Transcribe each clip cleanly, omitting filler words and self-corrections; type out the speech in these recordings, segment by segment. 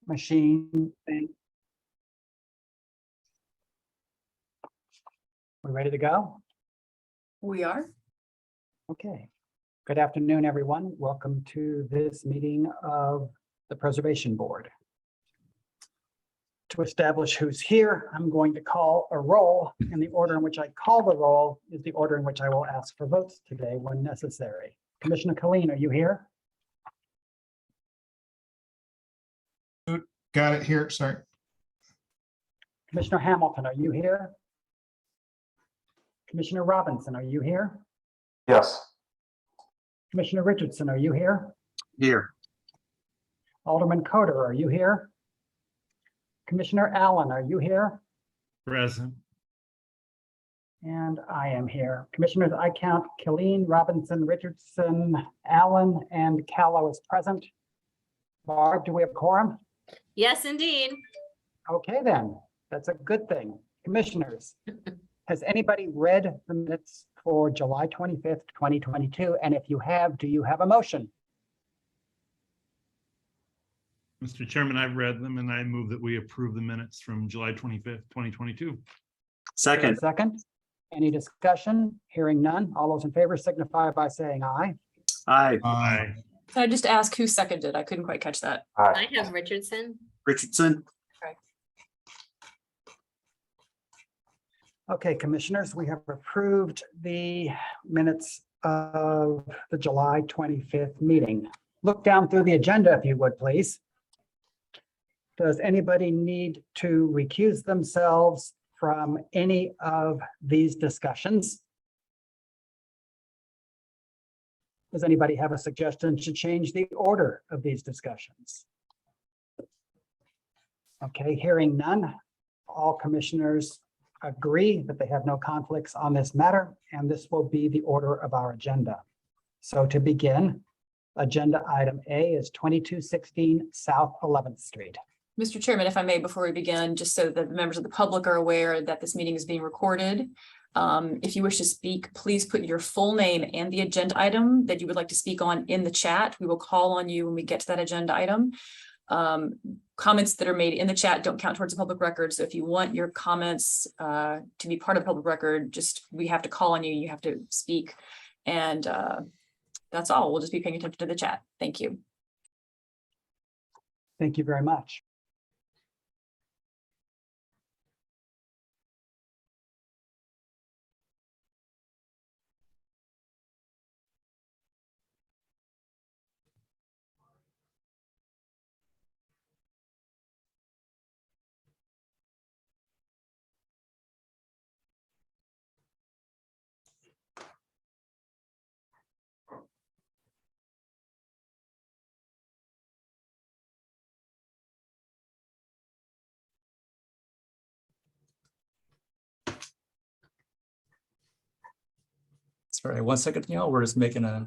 machine thing. We're ready to go? We are. Okay. Good afternoon, everyone. Welcome to this meeting of the Preservation Board. To establish who's here, I'm going to call a roll, and the order in which I call the roll is the order in which I will ask for votes today when necessary. Commissioner Colleen, are you here? Got it here, sorry. Commissioner Hamilton, are you here? Commissioner Robinson, are you here? Yes. Commissioner Richardson, are you here? Here. Alderman Coder, are you here? Commissioner Allen, are you here? Present. And I am here. Commissioners, I count Killeen, Robinson, Richardson, Allen, and Callow as present. Barb, do we have quorum? Yes, indeed. Okay, then. That's a good thing. Commissioners, has anybody read the minutes for July 25th, 2022? And if you have, do you have a motion? Mr. Chairman, I've read them and I move that we approve the minutes from July 25th, 2022. Second. Second. Any discussion? Hearing none. All those in favor signify by saying aye. Aye. Aye. Can I just ask who seconded? I couldn't quite catch that. Aye. I have Richardson. Richardson. Okay, commissioners, we have approved the minutes of the July 25th meeting. Look down through the agenda if you would, please. Does anybody need to recuse themselves from any of these discussions? Does anybody have a suggestion to change the order of these discussions? Okay, hearing none, all commissioners agree that they have no conflicts on this matter, and this will be the order of our agenda. So to begin, agenda item A is 2216 South 11th Street. Mr. Chairman, if I may, before we begin, just so that the members of the public are aware that this meeting is being recorded. If you wish to speak, please put your full name and the agenda item that you would like to speak on in the chat. We will call on you when we get to that agenda item. Comments that are made in the chat don't count towards the public record. So if you want your comments to be part of the public record, we have to call on you, you have to speak. And that's all. We'll just be paying attention to the chat. Thank you. Thank you very much. Sorry, 1 second, we're just making a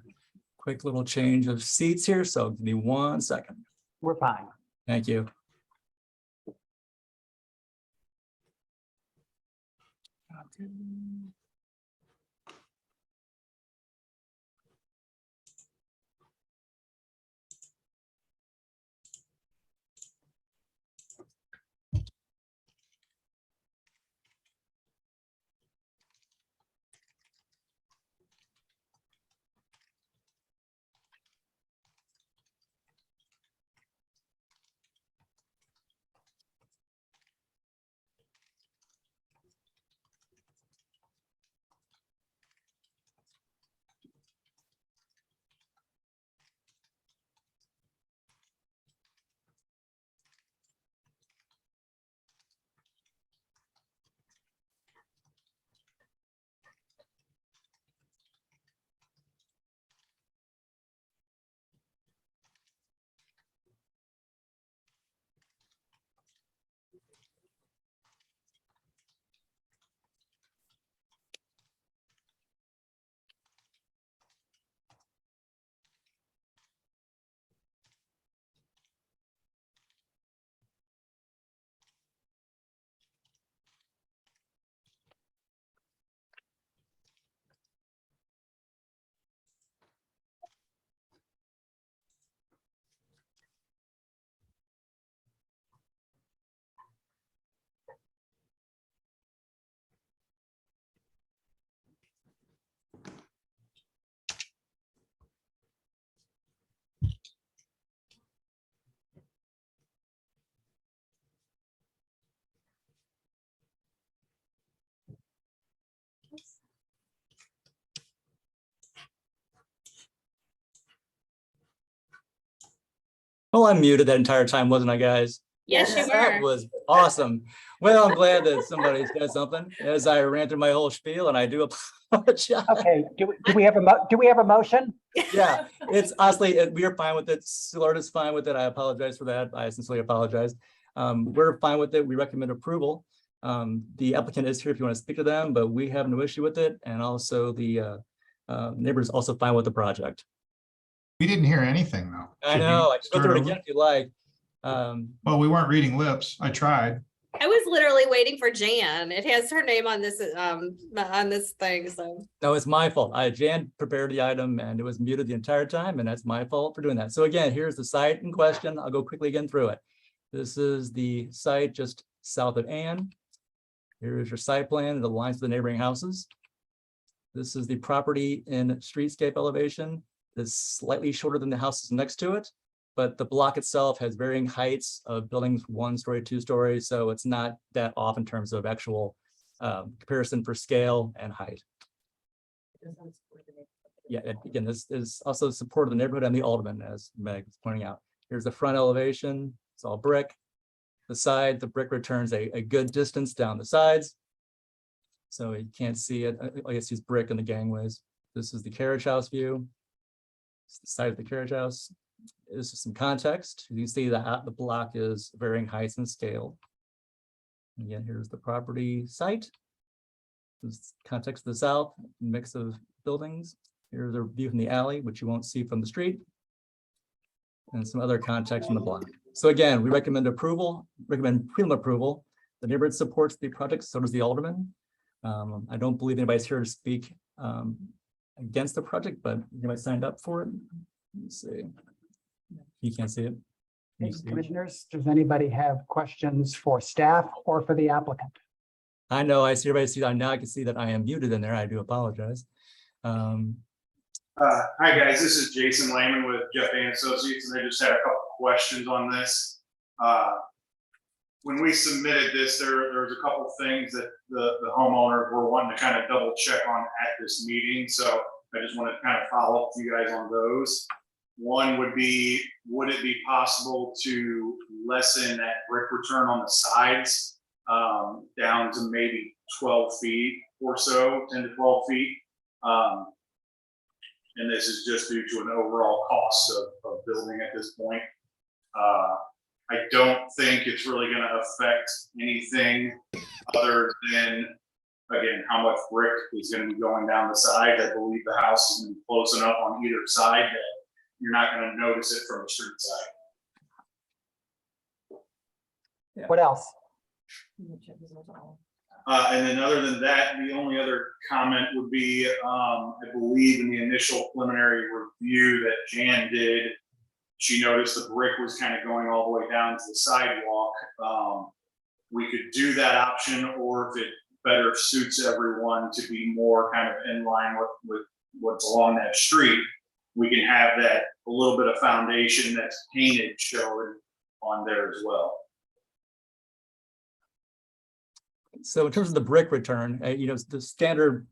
quick little change of seats here, so give me 1 second. We're fine. Thank you. Well, I'm muted that entire time, wasn't I, guys? Yes, you That were. was awesome. Well, I'm glad that somebody said something as I ran through my whole spiel, and I do apologize. Okay, do we have a motion? Yeah, it's honestly, we are fine with it. Florida's fine with it. I apologize for that. I sincerely apologize. We're fine with it. We recommend approval. The applicant is here if you want to speak to them, but we have no issue with it. And also the neighbors also fine with the project. We didn't hear anything though. I Should we know, I can go start through it over? again if you like. Well, we weren't reading lips. I tried. I was literally waiting for Jan. It has her name on this thing, so. No, it's my fault. Jan prepared the item and it was muted the entire time, and that's my fault for doing that. So again, here's the site in question. I'll go quickly again through it. This is the site just south of Ann. Here is your site plan, the lines of the neighboring houses. This is the property in streetscape elevation. It's slightly shorter than the houses next to it, but the block itself has varying heights of buildings, 1 story, 2 stories. So it's not that off in terms of actual comparison for scale and height. Yeah, and again, this is also support of the neighborhood and the alderman, as Meg was pointing out. Here's the front elevation. It's all brick. The side, the brick returns a good distance down the sides. So you can't see it. I guess use brick in the gangways. This is the carriage house view. It's the side of the carriage house. This is some context. You can see that the block is varying heights and scale. Again, here's the property site. This context to the south, mix of buildings. Here's a view from the alley, which you won't see from the street. And some other context from the block. So again, we recommend approval, recommend prelim approval. The neighborhood supports the project, so does the alderman. I don't believe anybody's here to speak against the project, but anybody signed up for it? Let's see. You can't see it. Can you see it? Commissioners, does anybody have questions for staff or for the applicant? I know, I see everybody see that. Now I can see that I am muted in there. I do apologize. Hi, guys. This is Jason Lehman with Jeff and Associates, and I just had a couple questions on this. When we submitted this, there was a couple things that the homeowners were wanting to kind of double check on at this meeting. So I just want to kind of follow up with you guys on those. One would be, would it be possible to lessen that brick return on the sides down to maybe 12 feet or so, 10 to 12 feet? And this is just due to an overall cost of building at this point. I don't think it's really going to affect anything other than, again, how much brick is going to be going down the side. I believe the house is going to be close enough on either side that you're not going to notice it from the street side. What else? And then other than that, the only other comment would be, I believe in the initial preliminary review that Jan did, she noticed the brick was kind of going all the way down to the sidewalk. We could do that option, or if it better suits everyone to be more kind of in line with what's along that street, we can have that a little bit of foundation that's painted showing on there as well. So in terms of the brick return, the standard,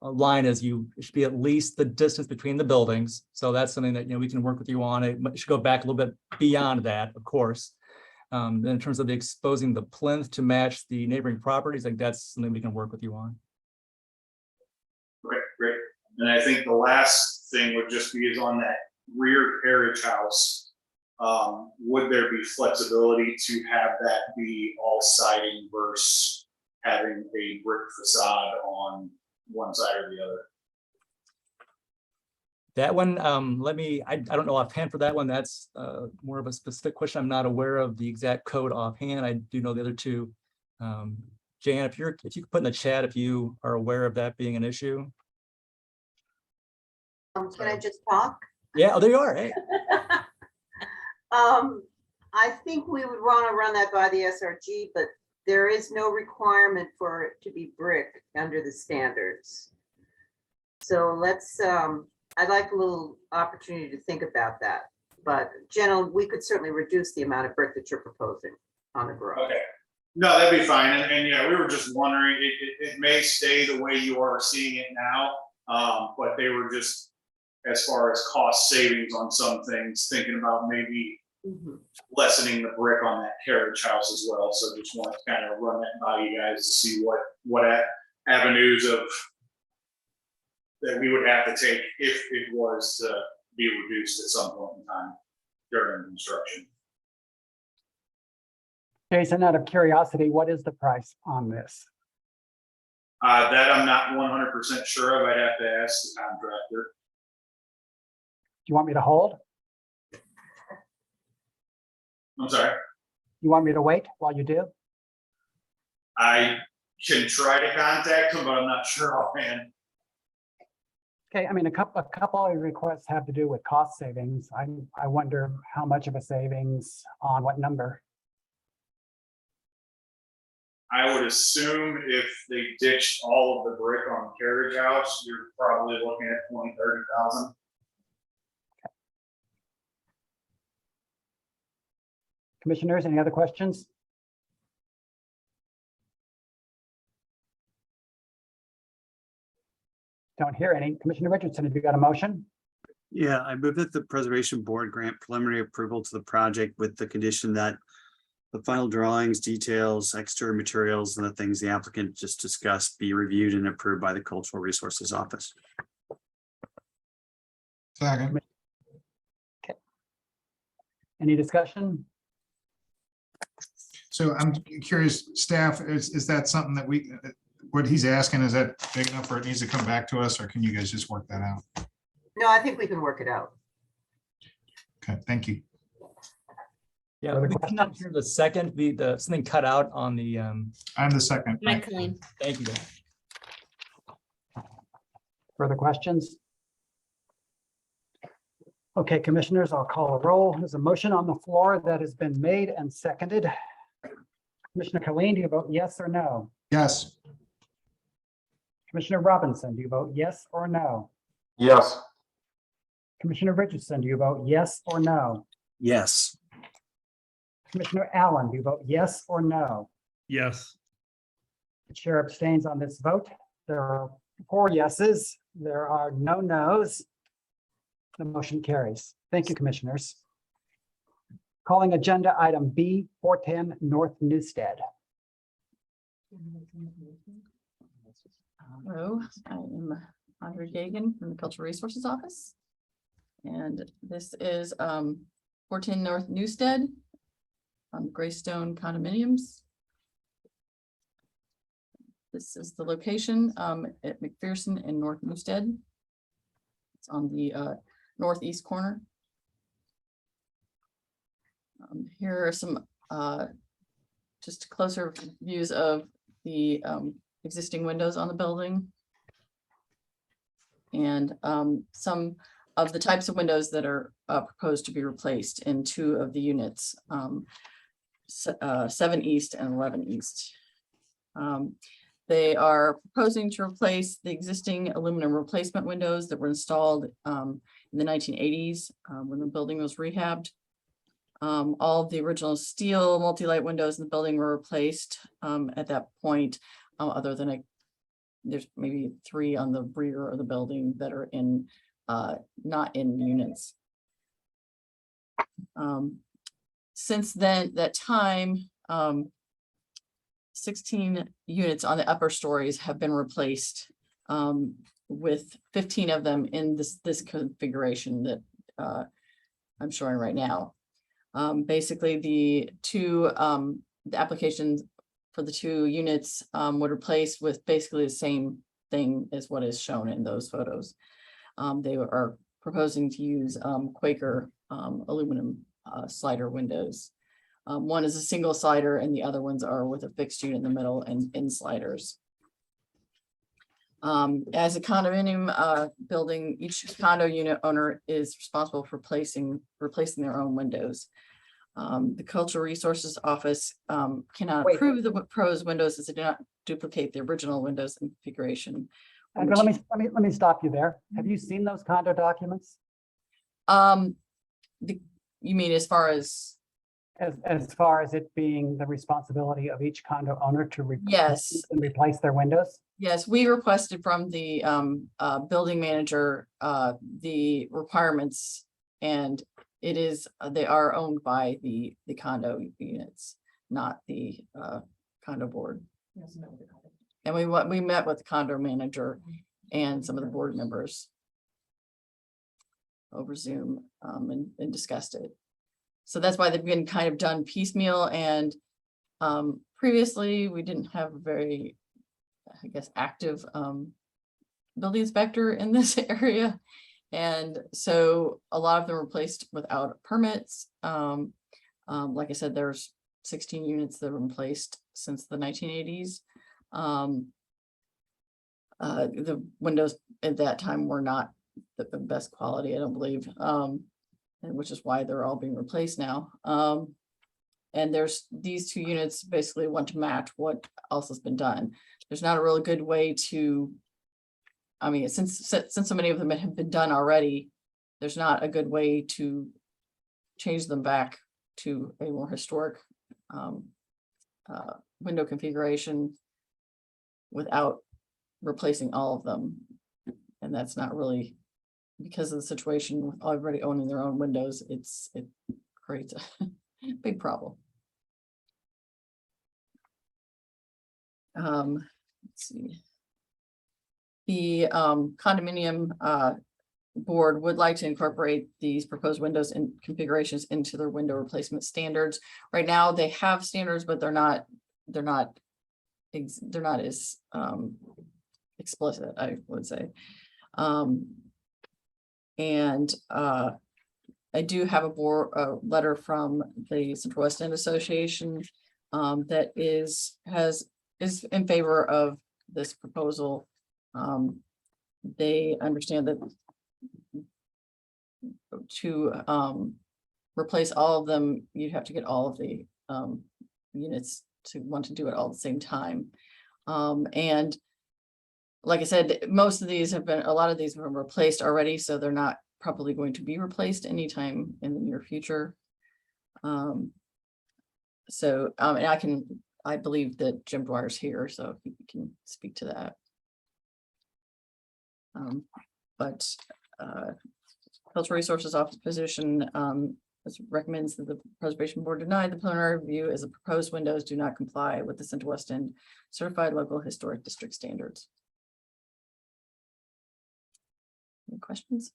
line is it should be at least the distance between the buildings. So that's something that, we can work with you on. It should go back a little bit beyond that, of course. Then in terms of the exposing the plinth to match the neighboring properties, like that's something we can work with you on. Great. And I think the last thing would just be is on that rear carriage house. Would there be flexibility to have that be all siding versus having a brick facade on one side or the other? That one, I don't know offhand for that one. That's more of a specific question. I'm not aware of the exact code offhand. I do know the other two. Jan, if you could put in the chat if you are aware of that being an issue. Can I just talk? Yeah, oh, there you are. Hey. I think we would want to run that by the SRG, but there is no requirement for it to be brick under the standards. So let's, I'd like a little opportunity to think about that. But generally, we could certainly reduce the amount of brick that you're proposing on the garage. Okay. No, that'd be fine. And yeah, we were just wondering, it may stay the way you are seeing it now, but they were just, as far as cost savings on some things, thinking about maybe lessening the brick on that carriage house as well. So just wanted to kind of run that by you guys to see what avenues of that we would have to take if it was to be reduced at some point in time during construction. Jason, out of curiosity, what is the price on this? That I'm not 100% sure of. I'd have to ask the contractor. Do you want me to hold? I'm sorry. You want me to wait while you do? I can try to contact him, but I'm not sure offhand. Okay, I mean, a couple of requests have to do with cost savings. I wonder how much of a savings on what number? I would assume if they ditched all of the brick on the carriage house, you're probably looking at 20,000, 30,000. Commissioners, any other questions? Don't hear any. Commissioner Richardson, have you got a motion? Yeah, I move that the Preservation Board grant preliminary approval to the project with the condition that the final drawings, details, exterior materials, and the things the applicant just discussed be reviewed and approved by the Cultural Resources Office. Second. Any discussion? So I'm curious, staff, is that something that what he's asking, is that big enough where it needs to come back to us, or can you guys just work that out? No, I think we can work it out. Okay, thank you. Yeah, Other we could not questions? hear the second, the something cut out on the, I'm the second. Mike Colleen. thank you. Further questions? Okay, commissioners, I'll call a roll. There's a motion on the floor that has been made and seconded. Commissioner Colleen, do you vote yes or no? Yes. Commissioner Robinson, do you vote yes or no? Yes. Commissioner Richardson, do you vote yes or no? Yes. Commissioner Allen, do you vote yes or no? Yes. The chair abstains on this vote. There are 4 yeses. There are no nos. The motion carries. Thank you, commissioners. Calling agenda item B, 410 North Newstead. Hello, I am Audrey Gagan from the Cultural Resources Office. And this is 410 North Newstead, Greystone condominiums. This is the location at McPherson in North Newstead. It's on the northeast corner. Here are some just closer views of the existing windows on the building. And some of the types of windows that are proposed to be replaced in 2 of the units, 7 East and 11 East. They are proposing to replace the existing aluminum replacement windows that were installed in the 1980s when the building was rehabbed. All of the original steel multi-light windows in the building were replaced at that point, other than there's maybe 3 on the rear of the building that are in not in units. Since then, that time, 16 units on the upper stories have been replaced, with 15 of them in this configuration that I'm showing right now. Basically, the applications for the 2 units would replace with basically the same thing as what is shown in those photos. They are proposing to use Quaker aluminum slider windows. One is a single slider and the other ones are with a fixed unit in the middle and in sliders. As a condominium building, each condo unit owner is responsible for replacing their own windows. The Cultural Resources Office cannot Wait. approve the proposed windows as they do not duplicate the original windows and configuration. Let me stop you there. Have you seen those condo documents? You mean as far as? As far as it being the responsibility of each condo owner to Yes. replace their windows? Yes, we requested from the building manager the requirements, and it is, they are owned by the condo units, not the condo board. And we met with the condo manager and some of the board members over Zoom and discussed it. So that's why they've been kind of done piecemeal, and previously we didn't have a very, I guess, active building inspector in this area. And so a lot of them were placed without permits. Like I said, there's 16 units that were placed since the 1980s. The windows at that time were not the best quality, I don't believe, and which is why they're all being replaced now. And there's these two units basically want to match what else has been done. There's not a really good way to, I mean, since so many of them have been done already, there's not a good way to change them back to a more historic window configuration without replacing all of them. And that's not really, because of the situation with already owning their own windows, it creates a big problem. Let's see. The condominium board would like to incorporate these proposed windows and configurations into their window replacement standards. Right now, they have standards, but they're not as explicit, I would say. I do have a letter from the Central West End Association that is in favor of this proposal. They understand that to replace all of them, you'd have to get all of the units to want to do it all at the same time. And like I said, most of these have been, a lot of these have been replaced already, so they're not probably going to be replaced anytime in the near future. And I believe that Jim Dwyer's here, so he can speak to that. Cultural Resources Office position recommends that the Preservation Board deny the preliminary review as the proposed windows do not comply with the Central West End Certified Local Historic District standards. Any questions?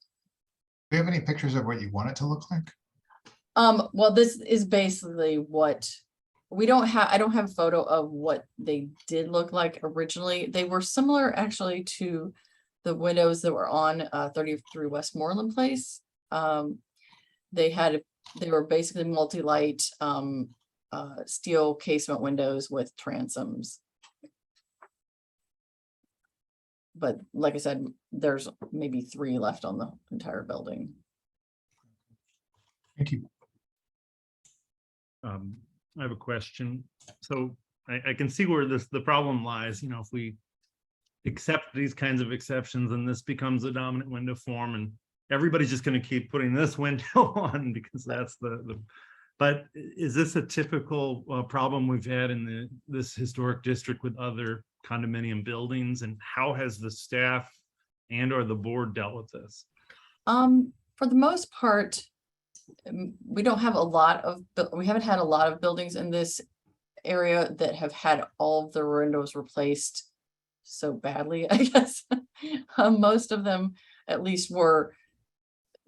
Do you have any pictures of what you want it to look like? Well, this is basically what we don't have. I don't have a photo of what they did look like originally. They were similar actually to the windows that were on 33 Westmoreland Place. They were basically multi-light steel casement windows with transoms. But like I said, there's maybe 3 left on the entire building. Thank you. I have a question. So I can see where the problem lies, you know, if we accept these kinds of exceptions and this becomes a dominant window form and everybody's just going to keep putting this window on because that's but is this a typical problem we've had in this historic district with other condominium buildings, and how has the staff and or the board dealt with this? For the most part, we don't have we haven't had a lot of buildings in this area that have had all of their windows replaced so badly, I guess. Most of them at least were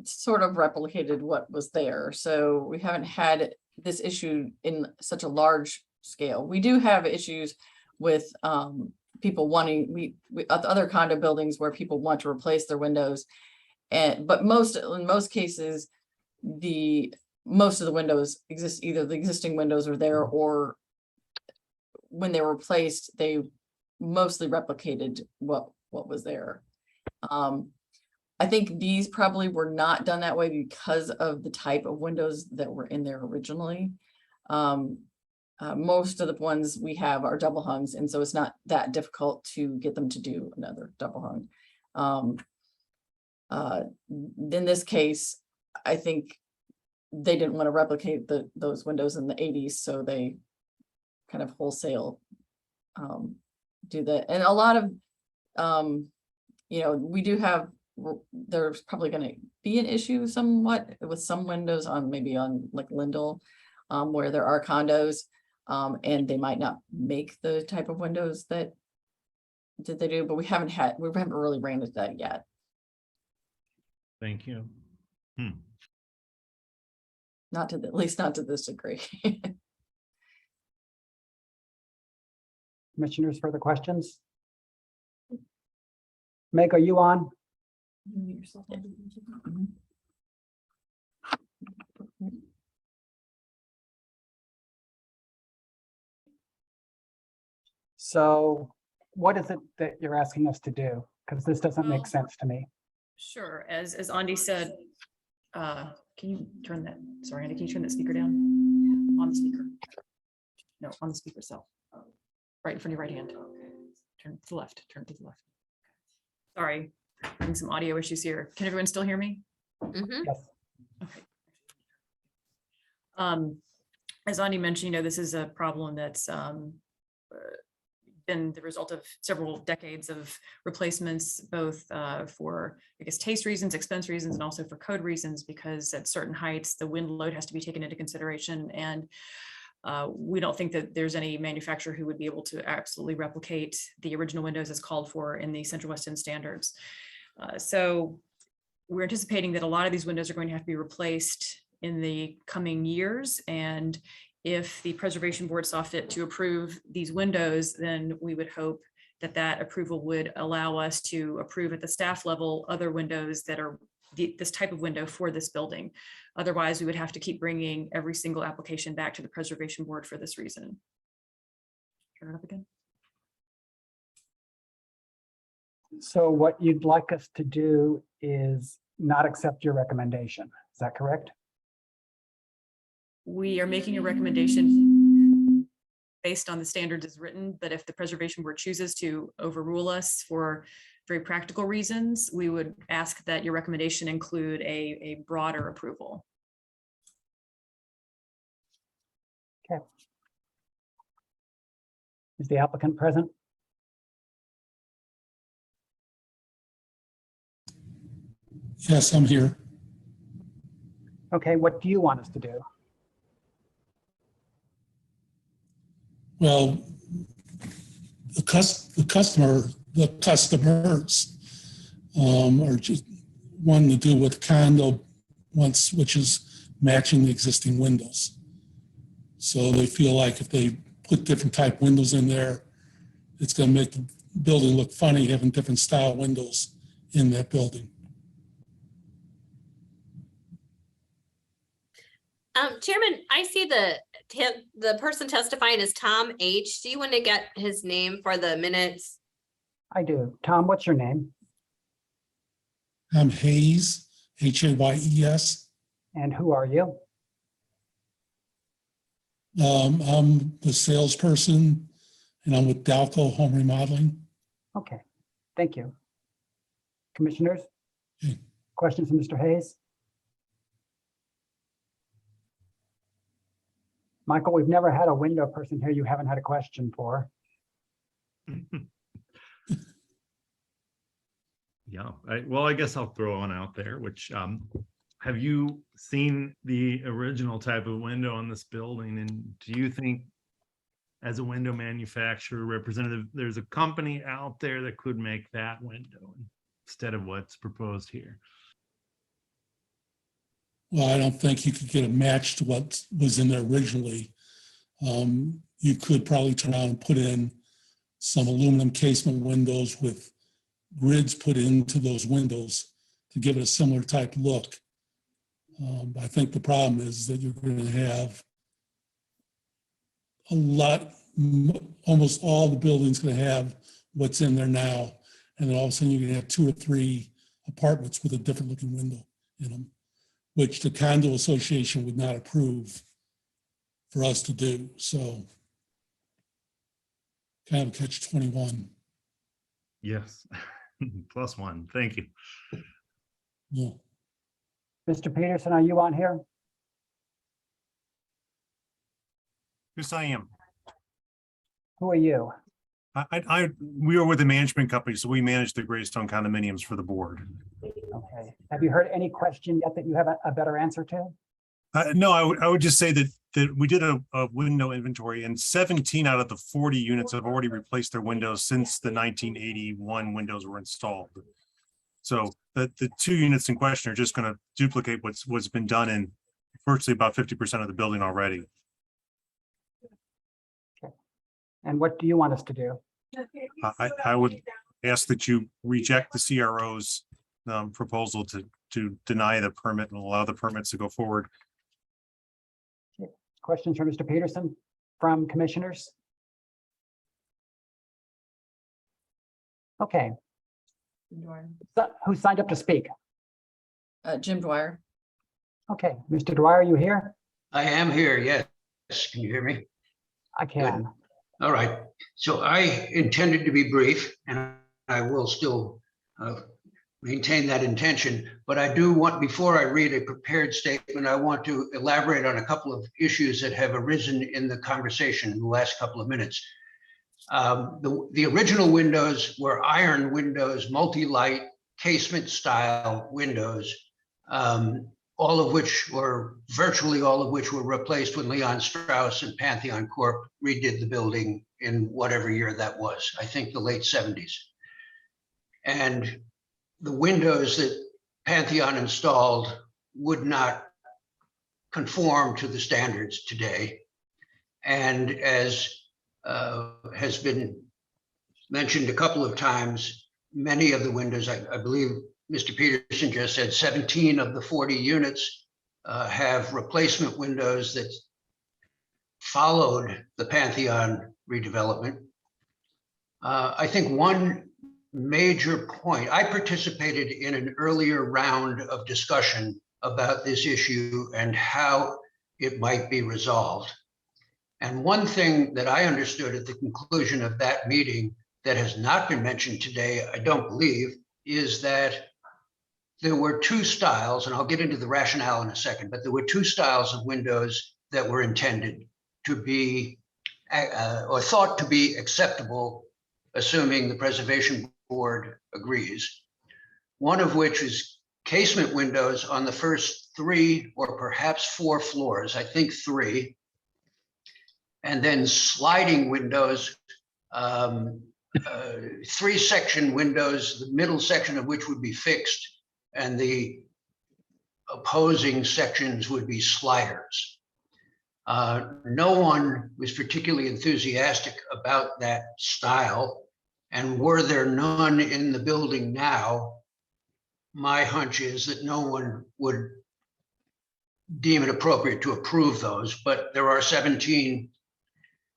sort of replicated what was there. So we haven't had this issue in such a large scale. We do have issues with people wanting, we other condo buildings where people want to replace their windows. But in most cases, most of the windows exist, either the existing windows are there, or when they were replaced, they mostly replicated what was there. I think these probably were not done that way because of the type of windows that were in there originally. Most of the ones we have are double hungs, and so it's not that difficult to get them to do another double hung. In this case, I think they didn't want to replicate those windows in the 80s, so they kind of wholesale do that. And a lot of, we do have there's probably gonna be an issue somewhat with some windows on, maybe on like Lindell, where there are condos, and they might not make the type of windows that they do, but we haven't really ran into that yet. Thank you. Not to, at least not to this degree. Commissioners, further questions? Meg, are you on? So what is it that you're asking us to do? Because this doesn't make sense to me. Sure, as Andy said, can you turn that, sorry, Andy, can you turn that speaker down? On the speaker. No, on the speaker itself. Right in front of your right hand. Turn to the left, turn to the left. Sorry, having some audio issues here. Can everyone still hear me? Mhm. Yes. Okay. As Andy mentioned, this is a problem that's been the result of several decades of replacements, both for, I guess, taste reasons, expense reasons, and also for code reasons, because at certain heights, the wind load has to be taken into consideration. And we don't think that there's any manufacturer who would be able to absolutely replicate the original windows as called for in the Central West End standards. So we're anticipating that a lot of these windows are going to have to be replaced in the coming years. And if the Preservation Board saw fit to approve these windows, then we would hope that that approval would allow us to approve at the staff level other windows that are this type of window for this building. Otherwise, we would have to keep bringing every single application back to the Preservation Board for this reason. Turn it up again. So what you'd like us to do is not accept your recommendation. Is that correct? We are making a recommendation based on the standards as written, but if the Preservation Board chooses to overrule us for very practical reasons, we would ask that your recommendation include a broader approval. Okay. Is the applicant present? Yes, I'm here. Okay, what do you want us to do? Well, the customers are just wanting to do what condo wants, which is matching the existing windows. So they feel like if they put different type windows in there, it's going to make the building look funny having different style windows in that building. Chairman, I see the person testifying is Tom H. Do you want to get his name for the minutes? I do. Tom, what's your name? I'm Hayes, Hayes. And who are you? I'm the salesperson and I'm with Dalco Home Remodeling. Okay, thank you. Commissioners, Okay. questions for Mr. Hayes? Michael, we've never had a window person here you haven't had a question for. Yeah, well, I guess I'll throw one out there, which have you seen the original type of window on this building? And do you think, as a window manufacturer representative, there's a company out there that could make that window instead of what's proposed here? Well, I don't think you could get a match to what was in there originally. You could probably turn around and put in some aluminum casement windows with grids put into those windows to give it a similar type look. I think the problem is that you're going to have almost all the buildings going to have what's in there now. And then all of a sudden you're going to have 2 or 3 apartments with a different looking window in them, which the condo association would not approve for us to do. So kind of catch-21. Yes, +1. Thank you. Yeah. Mr. Peterson, are you on here? Yes, I am. Who are you? We were with the management company, so we manage the Greystone condominiums for the board. Okay. Have you heard any question yet that you have a better answer to? No, I would just say that we did a window inventory, and 17 out of the 40 units have already replaced their windows since the 1981 windows were installed. So the 2 units in question are just going to duplicate what's been done in virtually about 50% of the building already. And what do you want us to do? I would ask that you reject the CRO's proposal to deny the permit and allow the permits to go forward. Questions for Mr. Peterson from commissioners? Okay, so who signed up to speak? Jim Dwyer. Okay, Mr. Dwyer, are you here? I am here, yes. Can you hear me? I can. All right. So I intended to be brief, and I will still maintain that intention. But I do want, before I read a prepared statement, I want to elaborate on a couple of issues that have arisen in the conversation in the last couple of minutes. The original windows were iron windows, multi-light casement style windows, virtually all of which were replaced when Leon Strauss and Pantheon Corp redid the building in whatever year that was, I think the late 70s. And the windows that Pantheon installed would not conform to the standards today. And as has been mentioned a couple of times, many of the windows, I believe Mr. Peterson just said 17 of the 40 units have replacement windows that followed the Pantheon redevelopment. I think one major point, I participated in an earlier round of discussion about this issue and how it might be resolved. And one thing that I understood at the conclusion of that meeting that has not been mentioned today, I don't believe, is that there were 2 styles, and I'll get into the rationale in a second, but there were 2 styles of windows that were intended to be, or thought to be acceptable, assuming the Preservation Board agrees. One of which is casement windows on the first 3 or perhaps 4 floors, I think 3, and then sliding windows, 3-section windows, the middle section of which would be fixed, and the opposing sections would be sliders. No one was particularly enthusiastic about that style, and were there none in the building now, my hunch is that no one would deem it appropriate to approve those, but there are 17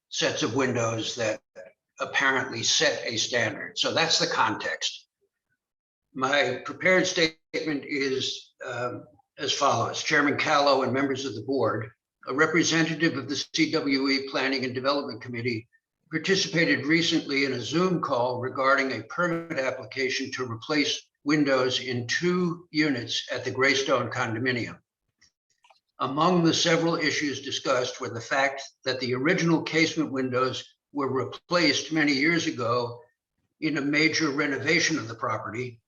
sets of windows that apparently set a standard. So that's the context. My prepared statement is as follows. Chairman Callow and members of the board, a representative of the CWE Planning and Development Committee participated recently in a Zoom call regarding a permit application to replace windows in 2 units at the Greystone condominium. Among the several issues discussed were the fact that the original casement windows were replaced many years ago in a major renovation of the property,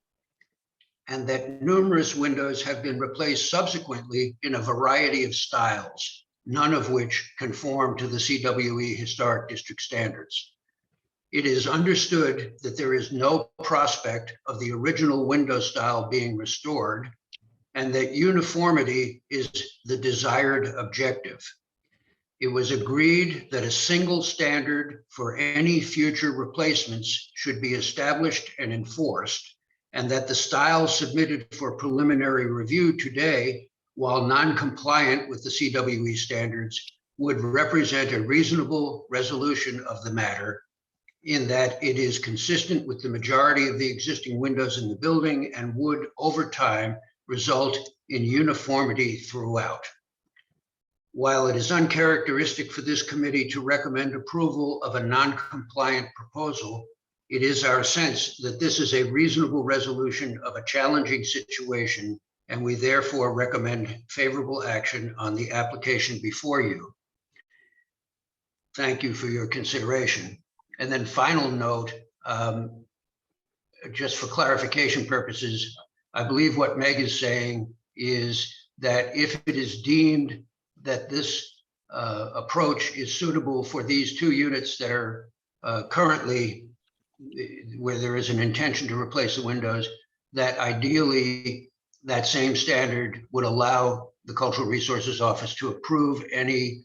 and that numerous windows have been replaced subsequently in a variety of styles, none of which conform to the CWE Historic District standards. It is understood that there is no prospect of the original window style being restored, and that uniformity is the desired objective. It was agreed that a single standard for any future replacements should be established and enforced, and that the style submitted for preliminary review today, while non-compliant with the CWE standards, would represent a reasonable resolution of the matter, in that it is consistent with the majority of the existing windows in the building and would, over time, result in uniformity throughout. While it is uncharacteristic for this committee to recommend approval of a non-compliant proposal, it is our sense that this is a reasonable resolution of a challenging situation, and we therefore recommend favorable action on the application before you. Thank you for your consideration. And then final note, just for clarification purposes, I believe what Meg is saying is that if it is deemed that this approach is suitable for these two units that are currently where there is an intention to replace the windows, that ideally that same standard would allow the Cultural Resources Office to approve any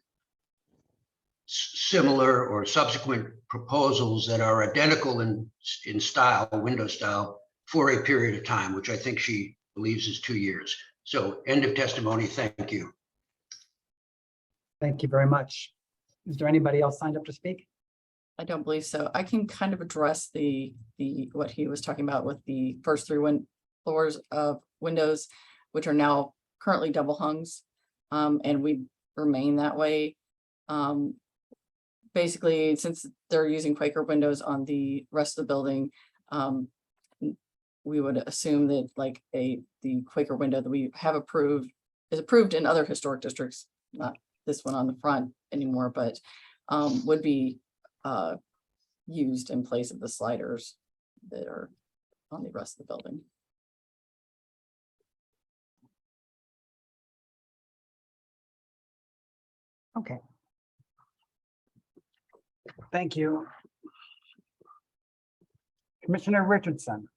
similar or subsequent proposals that are identical in style, window style, for a period of time, which I think she believes is 2 years. So end of testimony. Thank you. Thank you very much. Is there anybody else signed up to speak? I don't believe so. I can kind of address the what he was talking about with the first three floors of windows, which are now currently double hungs. And we remain that way. Basically, since they're using Quaker windows on the rest of the building, we would assume that like the Quaker window that we have approved is approved in other historic districts, not this one on the front anymore, but would be used in place of the sliders that are on the rest of the building. Okay. Thank you. Commissioner Richardson,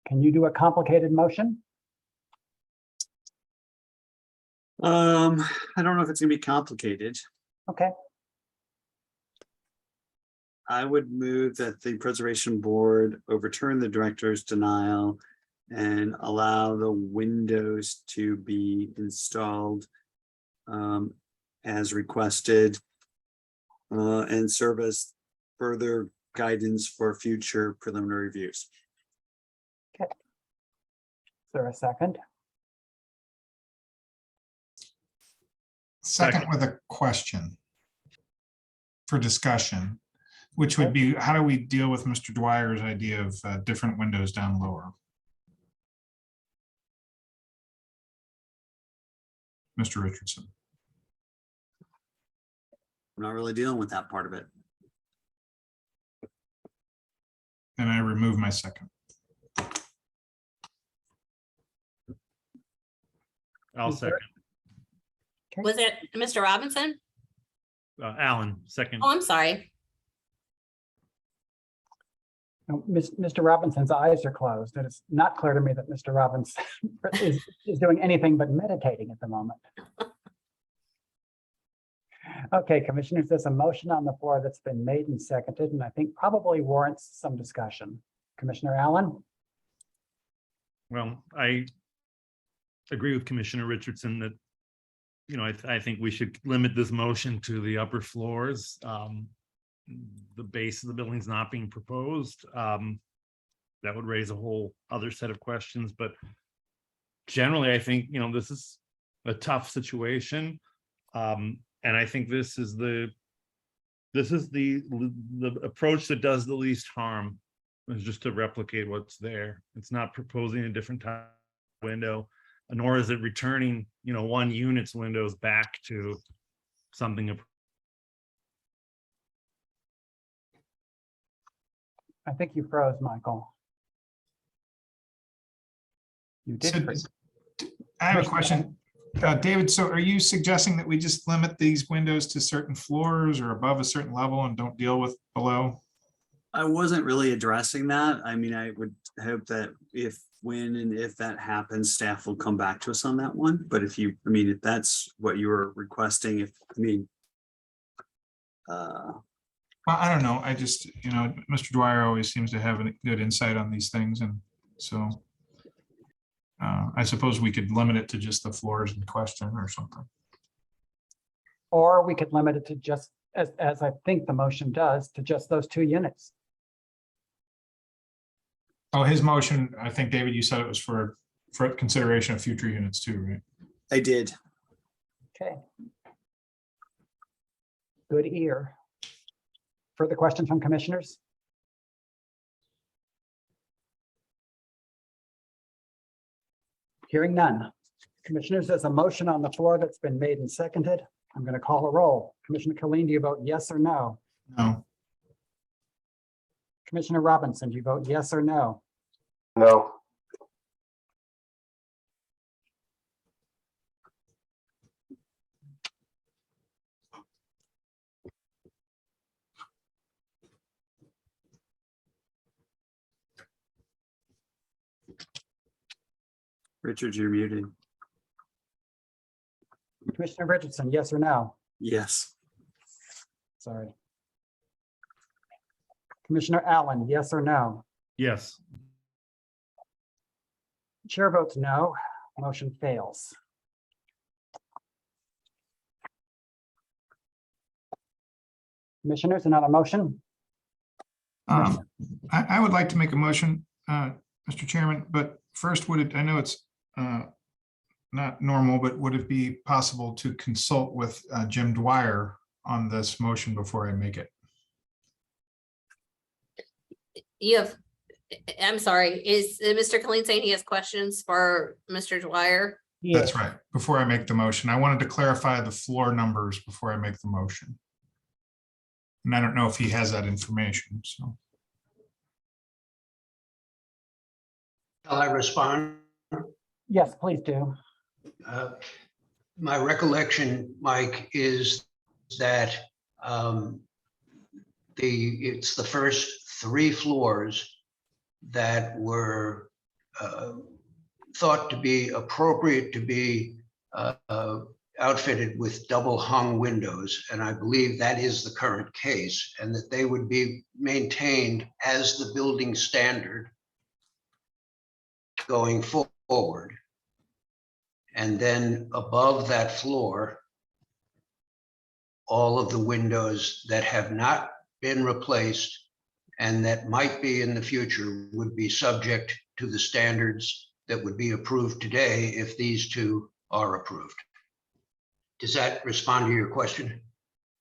can you do a complicated motion? I don't know if it's gonna be complicated. Okay, I would move that the Preservation Board overturn the director's denial and allow the windows to be installed as requested and serve as further guidance for future preliminary reviews. is there a second? Second with a question for discussion, which would be, how do we deal with Mr. Dwyer's idea of different windows down lower? Mr. Richardson. I'm not really dealing with that part of it. And I remove my second. I'll Is there- second. Was it Mr. Robinson? Alan, second. Oh, I'm sorry. No, Mr. Robinson's eyes are closed, and it's not clear to me that Mr. Robinson is doing anything but meditating at the moment. Okay, commissioners, there's a motion on the floor that's been made and seconded, and I think probably warrants some discussion. Commissioner Allen? Well, I agree with Commissioner Richardson that, you know, I think we should limit this motion to the upper floors. The base of the building's not being proposed. That would raise a whole other set of questions, but generally, I think, you know, this is a tough situation. And I think this is the approach that does the least harm, is just to replicate what's there. It's not proposing a different type of window, nor is it returning, you know, one unit's windows back to something. I think you froze, Michael. You did. So, freeze. I have a question. David, so are you suggesting that we just limit these windows to certain floors or above a certain level and don't deal with below? I wasn't really addressing that. I mean, I would hope that when and if that happens, staff will come back to us on that one. But if that's what you were requesting, Well, I don't know. I just, you know, Mr. Dwyer always seems to have a good insight on these things. And so I suppose we could limit it to just the floors in question or something. Or we could limit it to just, as I think the motion does, to just those 2 units. Oh, his motion, I think, David, you said it was for consideration of future units too, right? I did. Okay. Good ear. Further questions from commissioners? Hearing none. Commissioners, there's a motion on the floor that's been made and seconded. I'm going to call a roll. Commissioner Killeen, do you vote yes or no? No. Commissioner Robinson, do you vote yes or no? No. Richard, you're muted. Commissioner Richardson, yes or no? Yes. Sorry. Commissioner Allen, yes or no? Yes. Chair votes no, motion fails. Commissioners, another motion? I would like to make a motion, Mr. Chairman, but first, would it, I know it's not normal, but would it be possible to consult with Jim Dwyer on this motion before I make it? You have, I'm sorry, is Mr. Colleen saying he has questions for Mr. Dwyer? That's right. Before I make the motion, I wanted to clarify the floor numbers before I make the motion. And I don't know if he has that information, so. Shall I respond? Yes, please do. My recollection, Mike, is that it's the first 3 floors that were thought to be appropriate to be outfitted with double hung windows. And I believe that is the current case, and that they would be maintained as the building standard going forward. And then above that floor, all of the windows that have not been replaced and that might be in the future would be subject to the standards that would be approved today if these 2 are approved. Does that respond to your question?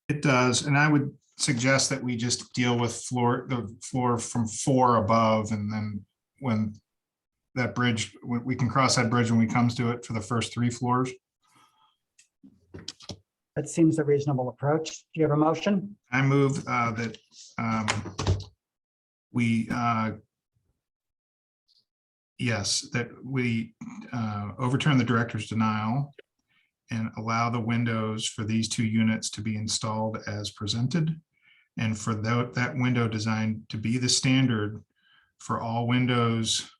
It does, and I would suggest that we just deal with the floor from 4 above, and then when that bridge, we can cross that bridge when we comes to it for the first 3 floors. That seems a reasonable approach. Do you have a motion? I move that we overturn the director's denial and allow the windows for these 2 units to be installed as presented, and for that window design to be the standard for all windows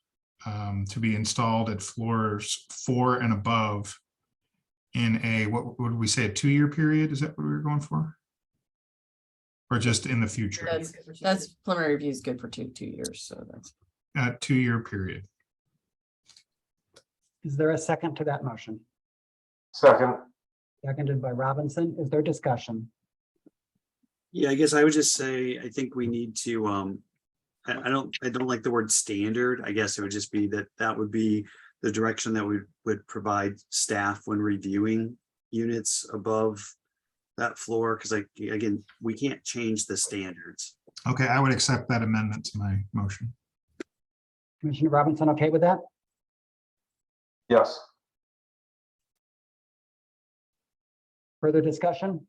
to be installed at floors 4 and above in a, what would we say, a 2-year period? Is that what we were going for? Or just in the future? That's preliminary review is good for 2 years, so that's. 2-year period. Is there a second to that motion? Second. Seconded by Robinson. Is there discussion? Yeah, I guess I would just say, I think we need to, I don't like the word standard. I guess it would just be that would be the direction that we would provide staff when reviewing units above that floor, because again, we can't change the standards. Okay, I would accept that amendment to my motion. Commissioner Robinson, okay with that? Yes. Further discussion?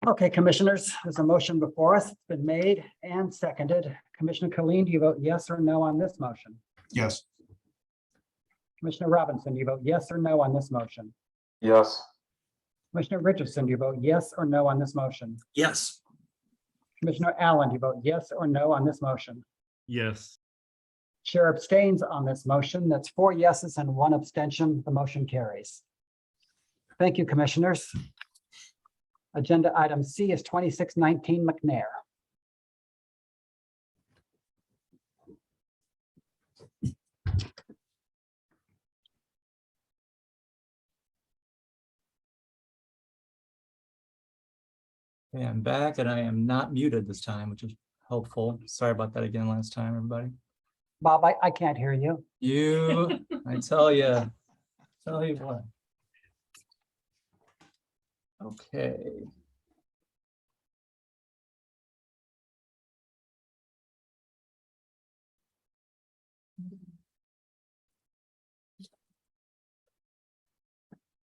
Okay, commissioners, there's a motion before us. It's been made and seconded. Commissioner Colleen, do you vote yes or no on this motion? Yes. Commissioner Robinson, do you vote yes or no on this motion? Yes. Commissioner Richardson, do you vote yes or no on this motion? Yes. Commissioner Allen, do you vote yes or no on this motion? Yes. Chair abstains on this motion. That's 4 yeses and 1 abstention. The motion carries. Thank you, commissioners. Agenda item C is 2619 McNair. Okay, I'm back and I am not muted this time, which is helpful. Sorry about that again last time, everybody. Bob, I can't hear you. I tell you what. Okay.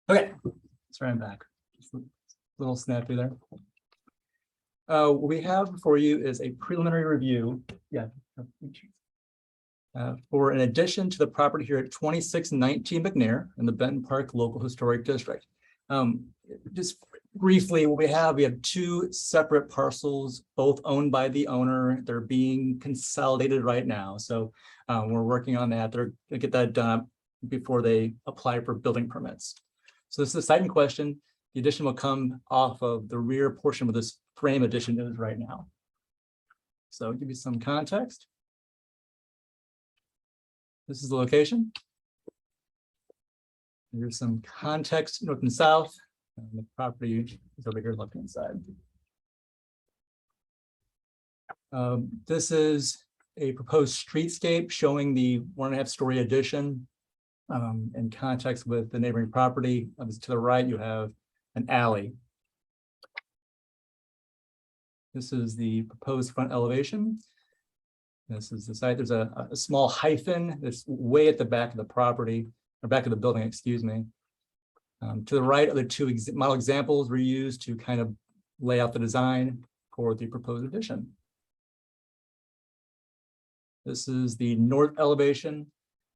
Okay, sorry, I'm back. Just a little snappy there. What we have for you is a preliminary review. Yeah. For an addition to the property here at 2619 McNair in the Benton Park Local Historic District. Just briefly, what we have 2 separate parcels, both owned by the owner. They're being consolidated right now. So we're working on that. They're gonna get that done before they apply for building permits. So this is the site in question. The addition will come off of the rear portion of this frame addition is right now. So I'll give you some context. This is the location. Here's some context north and south. And the property is over here left hand side. This is a proposed streetscape showing the 1.5-story addition in context with the neighboring property. To the right, you have an alley. This is the proposed front elevation. This is the site. There's a small hyphen that's way at the back of the property, or back of the building, excuse me. To the right are the 2 model examples were used to kind of lay out the design for the proposed addition. This is the north elevation.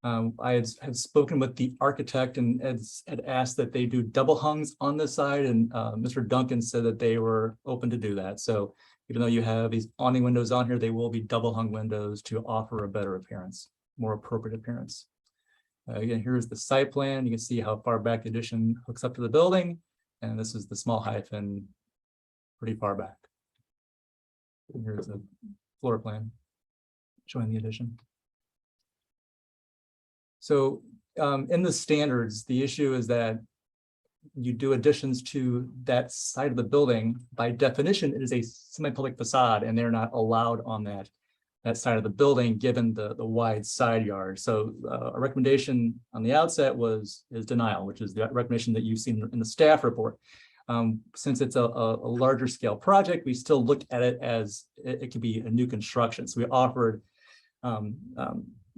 I had spoken with the architect and had asked that they do double hungs on this side, and Mr. Duncan said that they were open to do that. So even though you have these awning windows on here, they will be double hung windows to offer a better appearance, more appropriate appearance. Again, here's the site plan. You can see how far back the addition hooks up to the building. And this is the small hyphen pretty far back. And here's a floor plan showing the addition. So in the standards, the issue is that you do additions to that side of the building. By definition, it is a semi-public facade, and they're not allowed on that side of the building, given the wide side yard. So a recommendation on the outset is denial, which is the recommendation that you've seen in the staff report. Since it's a larger scale project, we still look at it as it could be a new construction. So we offered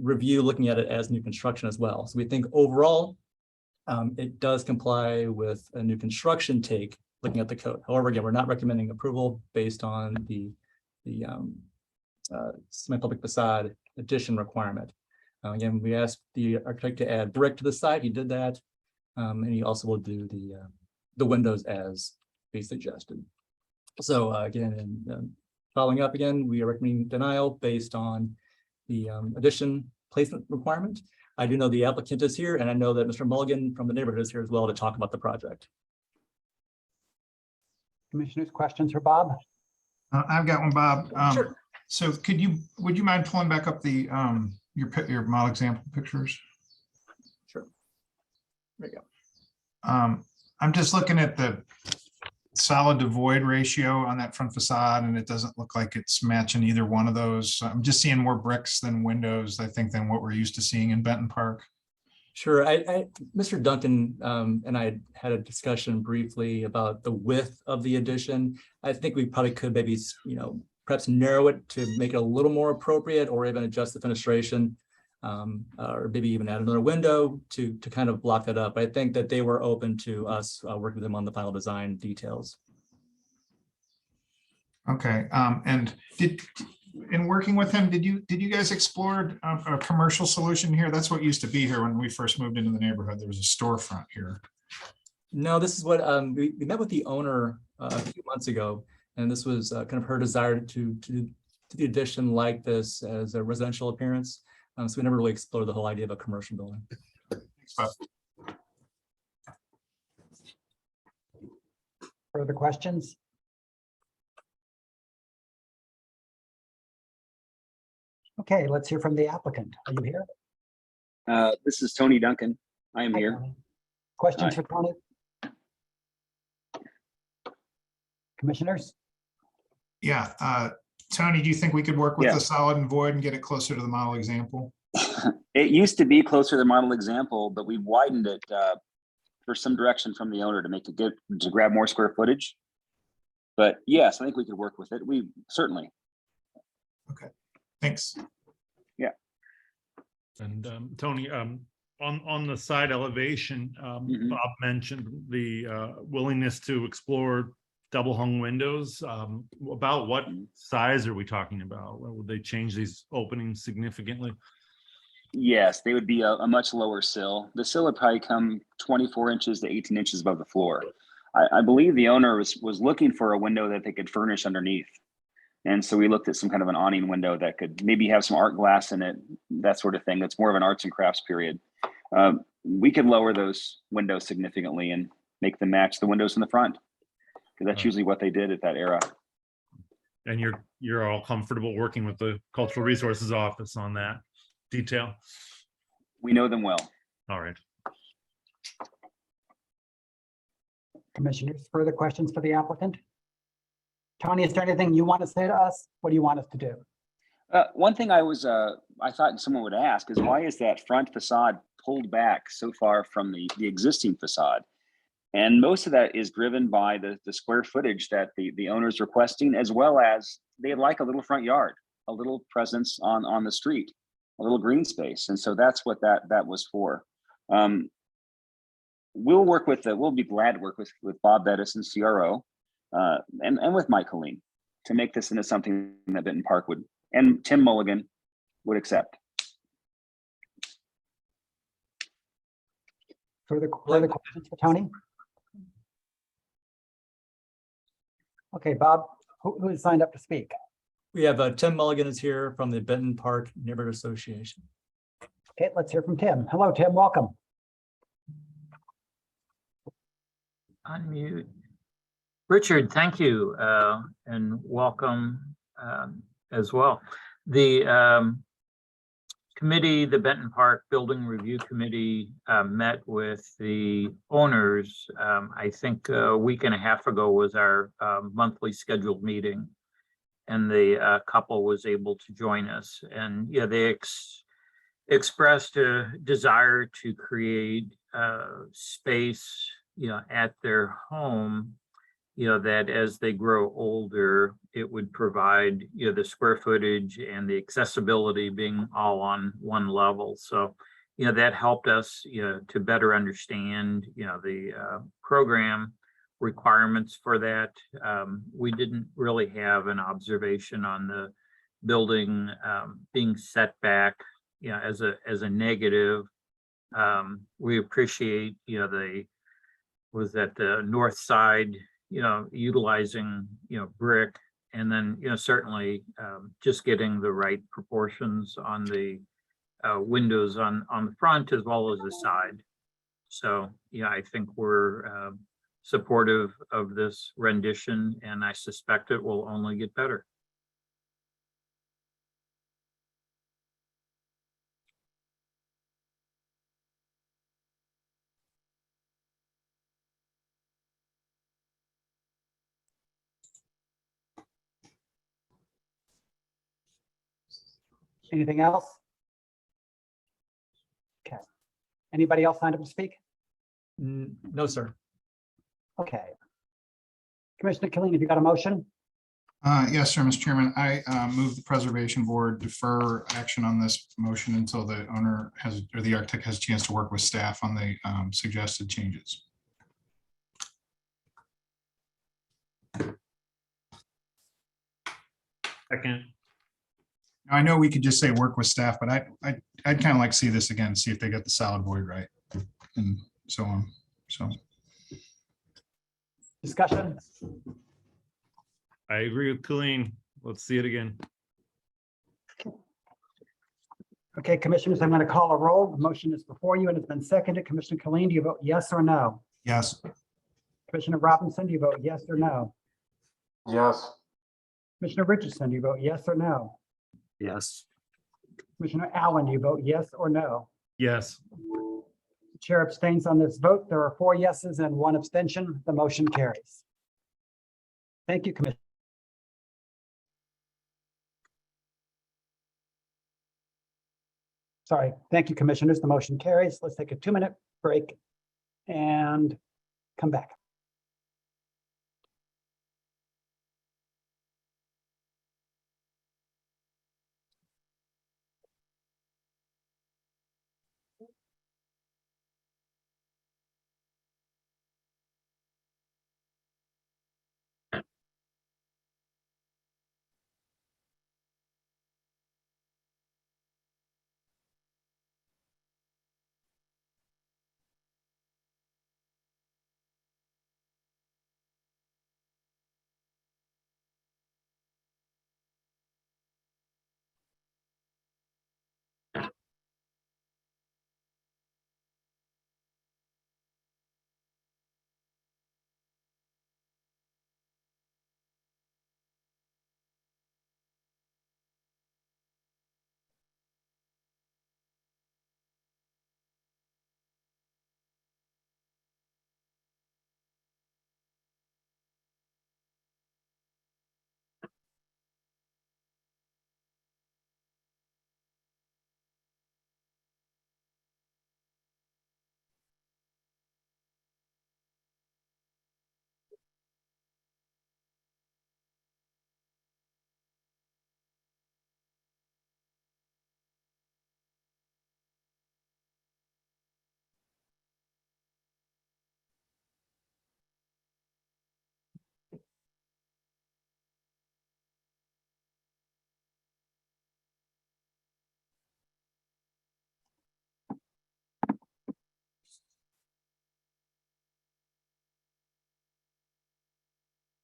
review looking at it as new construction as well. So we think overall, it does comply with a new construction take looking at the code. However, again, we're not recommending approval based on the semi-public facade addition requirement. Again, we asked the architect to add brick to the site. He did that. And he also will do the windows as we suggested. So again, following up again, we are recommending denial based on the addition placement requirement. I do know the applicant is here, and I know that Mr. Mulligan from the neighborhood is here as well to talk about the project. Commissioners, questions for Bob? I've got one, Bob. Sure. So would you mind pulling back up the your model example pictures? Sure. There you go. I'm just looking at the solid to void ratio on that front facade, and it doesn't look like it's matching either one of those. I'm just seeing more bricks than windows, I think, than what we're used to seeing in Benton Park. Sure. Mr. Duncan and I had a discussion briefly about the width of the addition. I think we probably could maybe, perhaps narrow it to make it a little more appropriate, or even adjust the fenestration, or maybe even add another window to kind of block that up. I think that they were open to us working with them on the final design details. Okay. And in working with him, did you guys explore a commercial solution here? That's what used to be here when we first moved into the neighborhood. There was a storefront here. No, this is what we met with the owner a few months ago, and this was kind of her desire to do the addition like this as a residential appearance. So we never really explored the whole idea of a commercial building. Thanks, Bob. Further questions? Okay, let's hear from the applicant. Are you here? This is Tony Duncan. I am Hi, here. Tony. Questions Hi. for Tony? Commissioners? Yeah. Tony, do you think we could work with Yeah. the solid and void and get it closer to the model example? It used to be closer to the model example, but we widened it for some direction from the owner to make it good, to grab more square footage. But yes, I think we could work with it. We certainly. Thanks. Yeah. And Tony, on the side elevation, Mhm. Bob mentioned the willingness to explore double hung windows. About what size are we talking about? Would they change these openings significantly? Yes, they would be a much lower sill. The sill would probably come 24 inches to 18 inches above the floor. I believe the owner was looking for a window that they could furnish underneath. And so we looked at some kind of an awning window that could maybe have some art glass in it, that sort of thing. That's more of an arts and crafts period. We could lower those windows significantly and make them match the windows in the front, because that's usually what they did at that era. And you're all comfortable working with the Cultural Resources Office on that detail? We know them well. All right. Commissioners, further questions for the applicant? Tony, is there anything you want to say to us? What do you want us to do? One thing I thought someone would ask is, why is that front facade pulled back so far from the existing facade? And most of that is driven by the square footage that the owner's requesting, as well as they'd like a little front yard, a little presence on the street, a little green space. And so that's what that was for. We'll be glad to work with Bob Bettison, CRO, and with Mike Colleen to make this into something that Benton Park would, and Tim Mulligan would accept. Further questions for Tony? Okay, Bob, who has signed up to speak? We have Tim Mulligan is here from the Benton Park Neighborhood Association. Okay, let's hear from Tim. Hello, Tim, welcome. Unmute. Richard, thank you, and welcome as well. The committee, the Benton Park Building Review Committee, met with the owners. I think a week and a half ago was our monthly scheduled meeting, and the couple was able to join us. And yeah, they expressed a desire to create space, at their home, that as they grow older, it would provide, the square footage and the accessibility being all on one level. So, that helped us, to better understand, the program requirements for that. We didn't really have an observation on the building being set back, as a negative. We appreciate, the north side, utilizing, brick, and then, certainly just getting the right proportions on the windows on the front as well as the side. So, I think we're supportive of this rendition, and I suspect it will only get better. Anything else? Okay. Anybody else signed up to speak? No, sir. Okay. Commissioner Killeen, have you got a motion? Yes, sir, Mr. Chairman. I move the Preservation Board defer action on this motion until the owner or the architect has a chance to work with staff on the suggested changes. Second. I know we could just say work with staff, but I'd kind of like to see this again, see if they get the solid void right and so on. So. Discussion? I agree with Colleen. Let's see it again. Okay, commissioners, I'm going to call a roll. The motion is before you and it's been seconded. Commissioner Killeen, do you vote yes or no? Yes. Commissioner Robinson, do you vote yes or no? Yes. Commissioner Richardson, do you vote yes or no? Yes. Commissioner Allen, do you vote yes or no? Yes. The chair abstains on this vote. There are 4 yeses and 1 abstention. The motion carries. Thank you, Commissioner. Sorry. Thank you, commissioners. The motion carries. Let's take a 2-minute break and come back.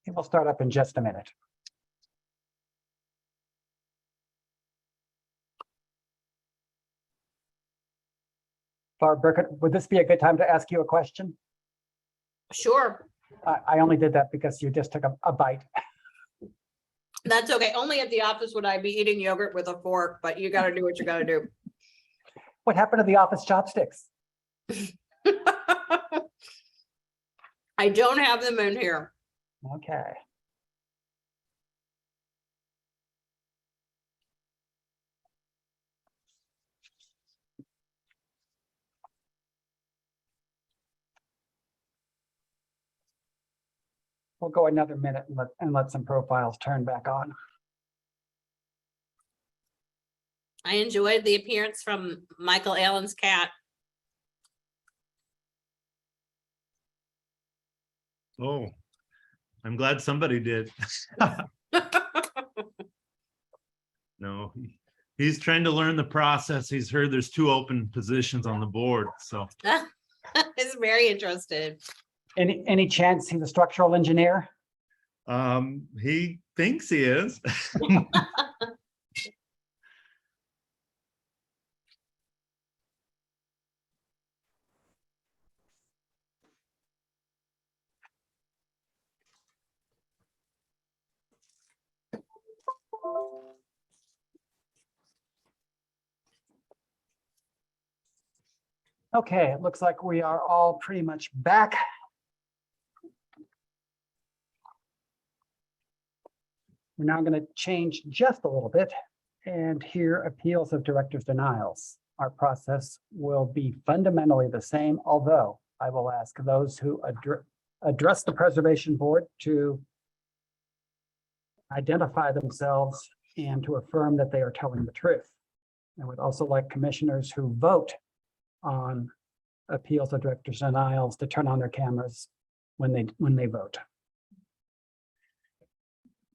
And we'll start up in just a minute. Barb Burkett, would this be a good time to ask you a question? Sure, I only did that because you just took a bite. that's okay. Only at the office would I be eating yogurt with a fork, but you gotta do what you gotta do. What happened to the office chopsticks? I don't have them in here. Okay. We'll go another minute and let some profiles turn back on. I enjoyed the appearance from Michael Allen's cat. Oh, I'm glad somebody did. No, he's trying to learn the process. He's heard there's 2 open positions on the board, so. Is very interested. Any chance he's a structural engineer? He thinks he is. Okay, it looks like we are all pretty much back. We're now going to change just a little bit and hear appeals of directors' denials. Our process will be fundamentally the same, although I will ask those who address the preservation board to identify themselves and to affirm that they are telling the truth. I would also like commissioners who vote on appeals of directors' denials to turn on their cameras when they vote.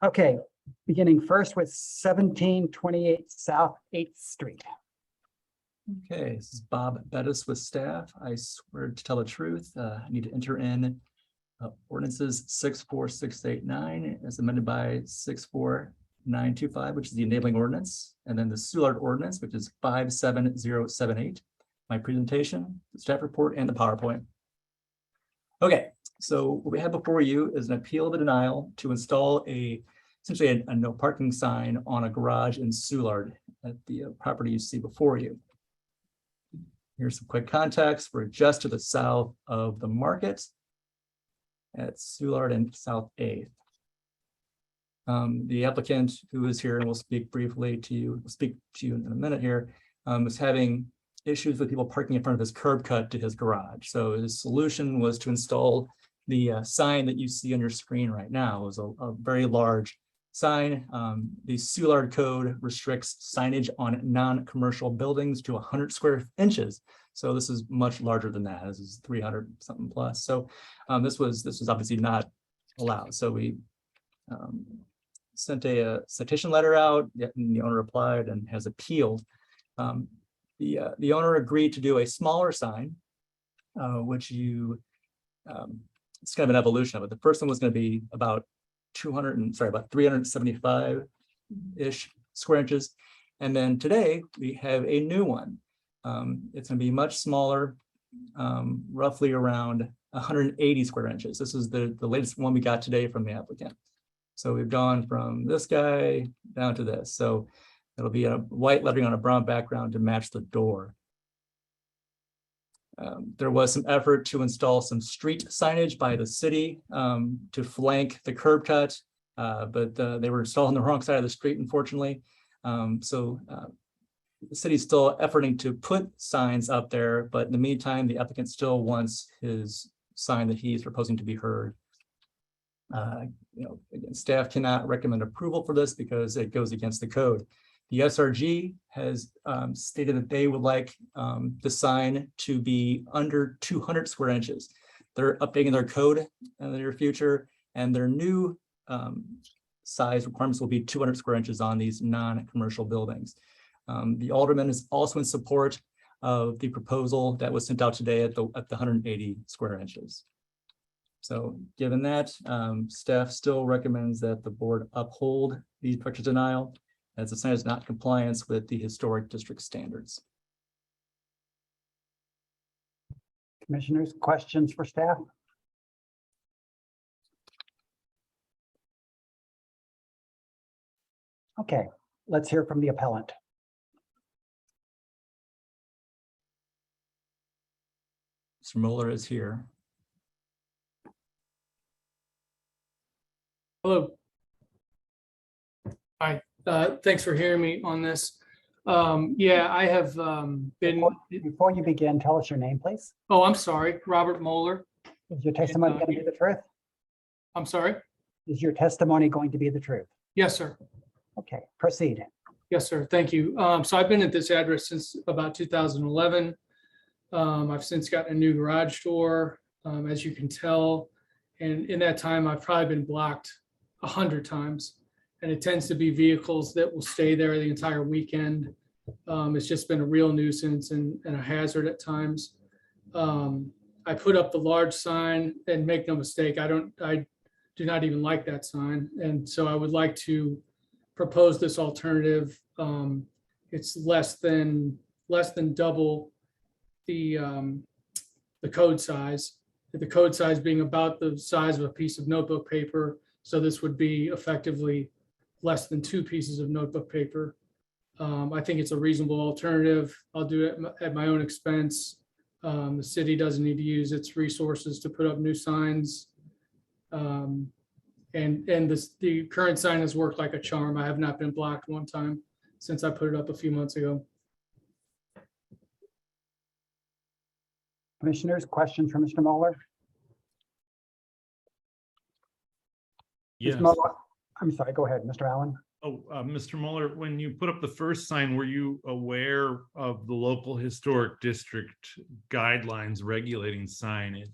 Okay, beginning first with 1728 South 8th Street. Okay, this is Bob Bettis with staff. I swear to tell the truth. I need to enter in ordinances 64689 as amended by 64925, which is the enabling ordinance, and then the Soulard ordinance, which is 57078. My presentation, the staff report, and the PowerPoint. Okay, so what we have before you is an appeal of a denial to install essentially a no parking sign on a garage in Soulard at the property you see before you. Here's some quick context. We're just to the south of the market at Soulard and South 8th. The applicant who is here and will speak briefly to you, will speak to you in a minute here, is having issues with people parking in front of his curb cut to his garage. So his solution was to install the sign that you see on your screen right now. It was a very large sign. The Soulard code restricts signage on non-commercial buildings to 100 square inches. So this is much larger than that. This is 300 something plus. So this was obviously not allowed. So we sent a citation letter out, and the owner replied and has appealed. The owner agreed to do a smaller sign, which it's kind of an evolution of it. The first one was going to be about 375-ish square inches. And then today we have a new one. It's going to be much smaller, roughly around 180 square inches. This is the latest one we got today from the applicant. So we've gone from this guy down to this. So it'll be a white lettering on a brown background to match the door. There was some effort to install some street signage by the city to flank the curb cut, but they were installed on the wrong side of the street, unfortunately. So the city's still efforting to put signs up there, but in the meantime, the applicant still wants his sign that he's proposing to be heard. Again, staff cannot recommend approval for this because it goes against the code. The SRG has stated that they would like the sign to be under 200 square inches. They're updating their code in the near future, and their new size requirements will be 200 square inches on these non-commercial buildings. The alderman is also in support of the proposal that was sent out today at the 180 square inches. So given that, staff still recommends that the board uphold the purchase denial as the sign is not in compliance with the historic district standards. Commissioners, questions for staff? Okay, let's hear from the appellant. Mr. Mueller is here. Hello. Hi, thanks for hearing me on this. Yeah, I have been, Before you begin, tell us your name, please. oh, I'm sorry, Robert Moeller. Is your testimony going to be the truth? I'm sorry. Is your testimony going to be the truth? Yes, sir. Okay, proceed. Yes, sir. Thank you. So I've been at this address since about 2011. I've since gotten a new garage door, as you can tell. And in that time, I've probably been blocked 100 times. And it tends to be vehicles that will stay there the entire weekend. It's just been a real nuisance and a hazard at times. I put up the large sign, and make no mistake, I do not even like that sign. And so I would like to propose this alternative. It's less than double the code size. The code size being about the size of a piece of notebook paper. So this would be effectively less than 2 pieces of notebook paper. I think it's a reasonable alternative. I'll do it at my own expense. The city doesn't need to use its resources to put up new signs. And the current sign has worked like a charm. I have not been blocked one time since I put it up a few months ago. Commissioners, questions for Mr. Mueller? Yes. Mr. Mueller, I'm sorry, go ahead, Mr. Allen. Oh, Mr. Mueller, when you put up the first sign, were you aware of the local historic district guidelines regulating signage?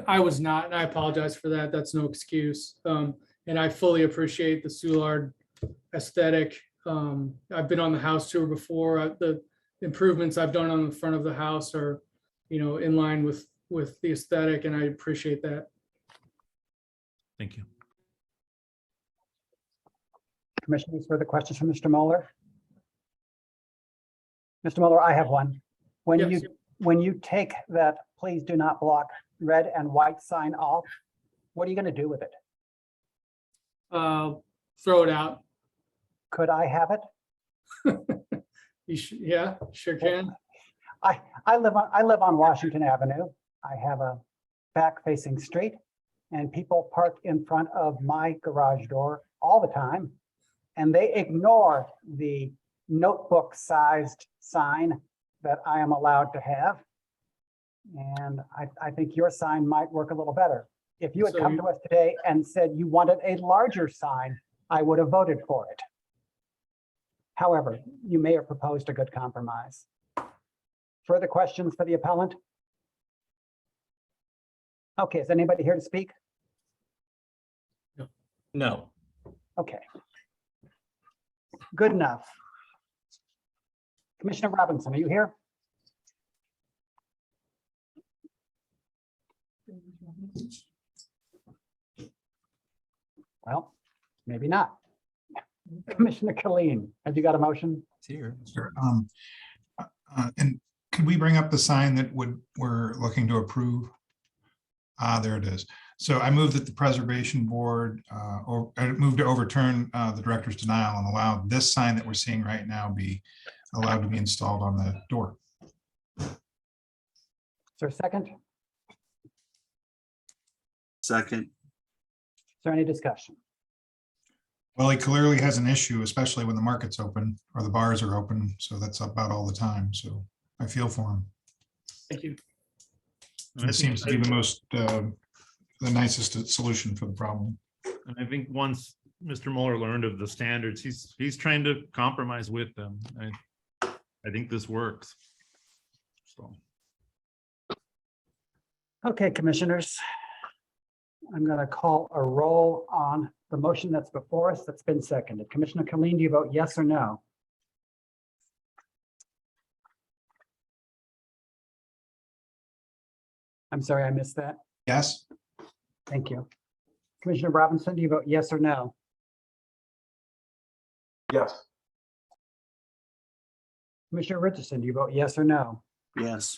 I was not, and I apologize for that. That's no excuse. And I fully appreciate the Soulard aesthetic. I've been on the house tour before. The improvements I've done on the front of the house are, in line with the aesthetic, and I appreciate that. Thank you. Commissioners, further questions from Mr. Mueller? Mr. Mueller, I have one. Yes. When you take that "please do not block" red and white sign off, what are you going to do with it? Throw it out. Could I have it? Yeah, sure can. I live on Washington Avenue. I have a back-facing street, and people park in front of my garage door all the time, and they ignore the notebook-sized sign that I am allowed to have. And I think your sign might work a little better. If you had come to us today and said you wanted a larger sign, I would have voted for it. However, you may have proposed a good compromise. Further questions for the appellant? Okay, is anybody here to speak? No. Okay. Good enough. Commissioner Robinson, are you here? Well, maybe not. Commissioner Killeen, have you got a motion? It's here. Sure. And could we bring up the sign that we're looking to approve? There it is. So I move that the preservation board, or I move to overturn the director's denial and allow this sign that we're seeing right now be allowed to be installed on the door. Is there a second? Is Second. there any discussion? Well, he clearly has an issue, especially when the market's open or the bars are open. So that's about all the time. So I feel for him. Thank you. It seems to be the most, the nicest solution for the problem. And I think once Mr. Mueller learned of the standards, he's trying to compromise with them. I think this works. So. Okay, commissioners. I'm going to call a roll on the motion that's before us that's been seconded. Commissioner Killeen, do you vote yes or no? I'm sorry, I missed that. Yes. Thank you. Commissioner Robinson, do you vote yes or no? Yes. Commissioner Richardson, do you vote yes or no? Yes.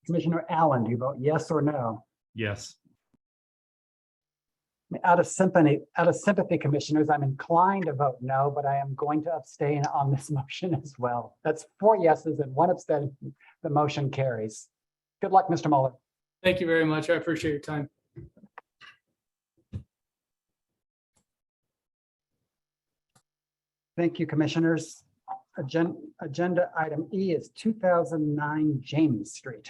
Commissioner Allen, do you vote yes or no? Yes. Out of sympathy, commissioners, I'm inclined to vote no, but I am going to abstain on this motion as well. That's 4 yeses and 1 abstention. The motion carries. Good luck, Mr. Mueller. Thank you very much. I appreciate your time. Thank you, commissioners. Agenda item E is 2009 James Street.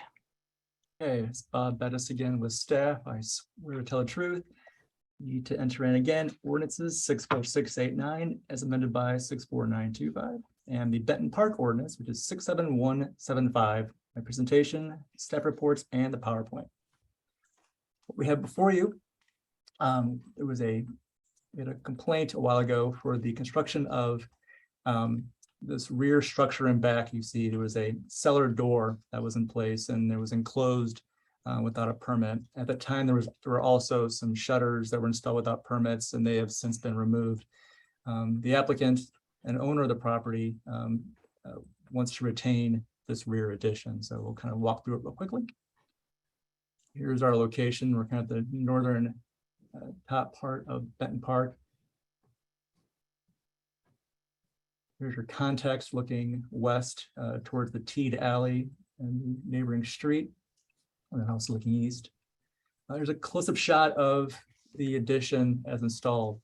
Okay, it's Bob Bettis again with staff. I swear to tell the truth. Need to enter in again ordinances 64689 as amended by 64925 and the Benton Park ordinance, which is 67175. My presentation, staff reports, and the PowerPoint. What we have before you, we had a complaint a while ago for the construction of this rear structure in back. You see there was a cellar door that was in place and there was enclosed without a permit. At the time, there were also some shutters that were installed without permits, and they have since been removed. The applicant and owner of the property wants to retain this rear addition, so we'll kind of walk through it real quickly. Here's our location. We're kind of the northern top part of Benton Park. Here's your context looking west towards the Teed Alley and neighboring street. The house looking east. There's a close-up shot of the addition as installed.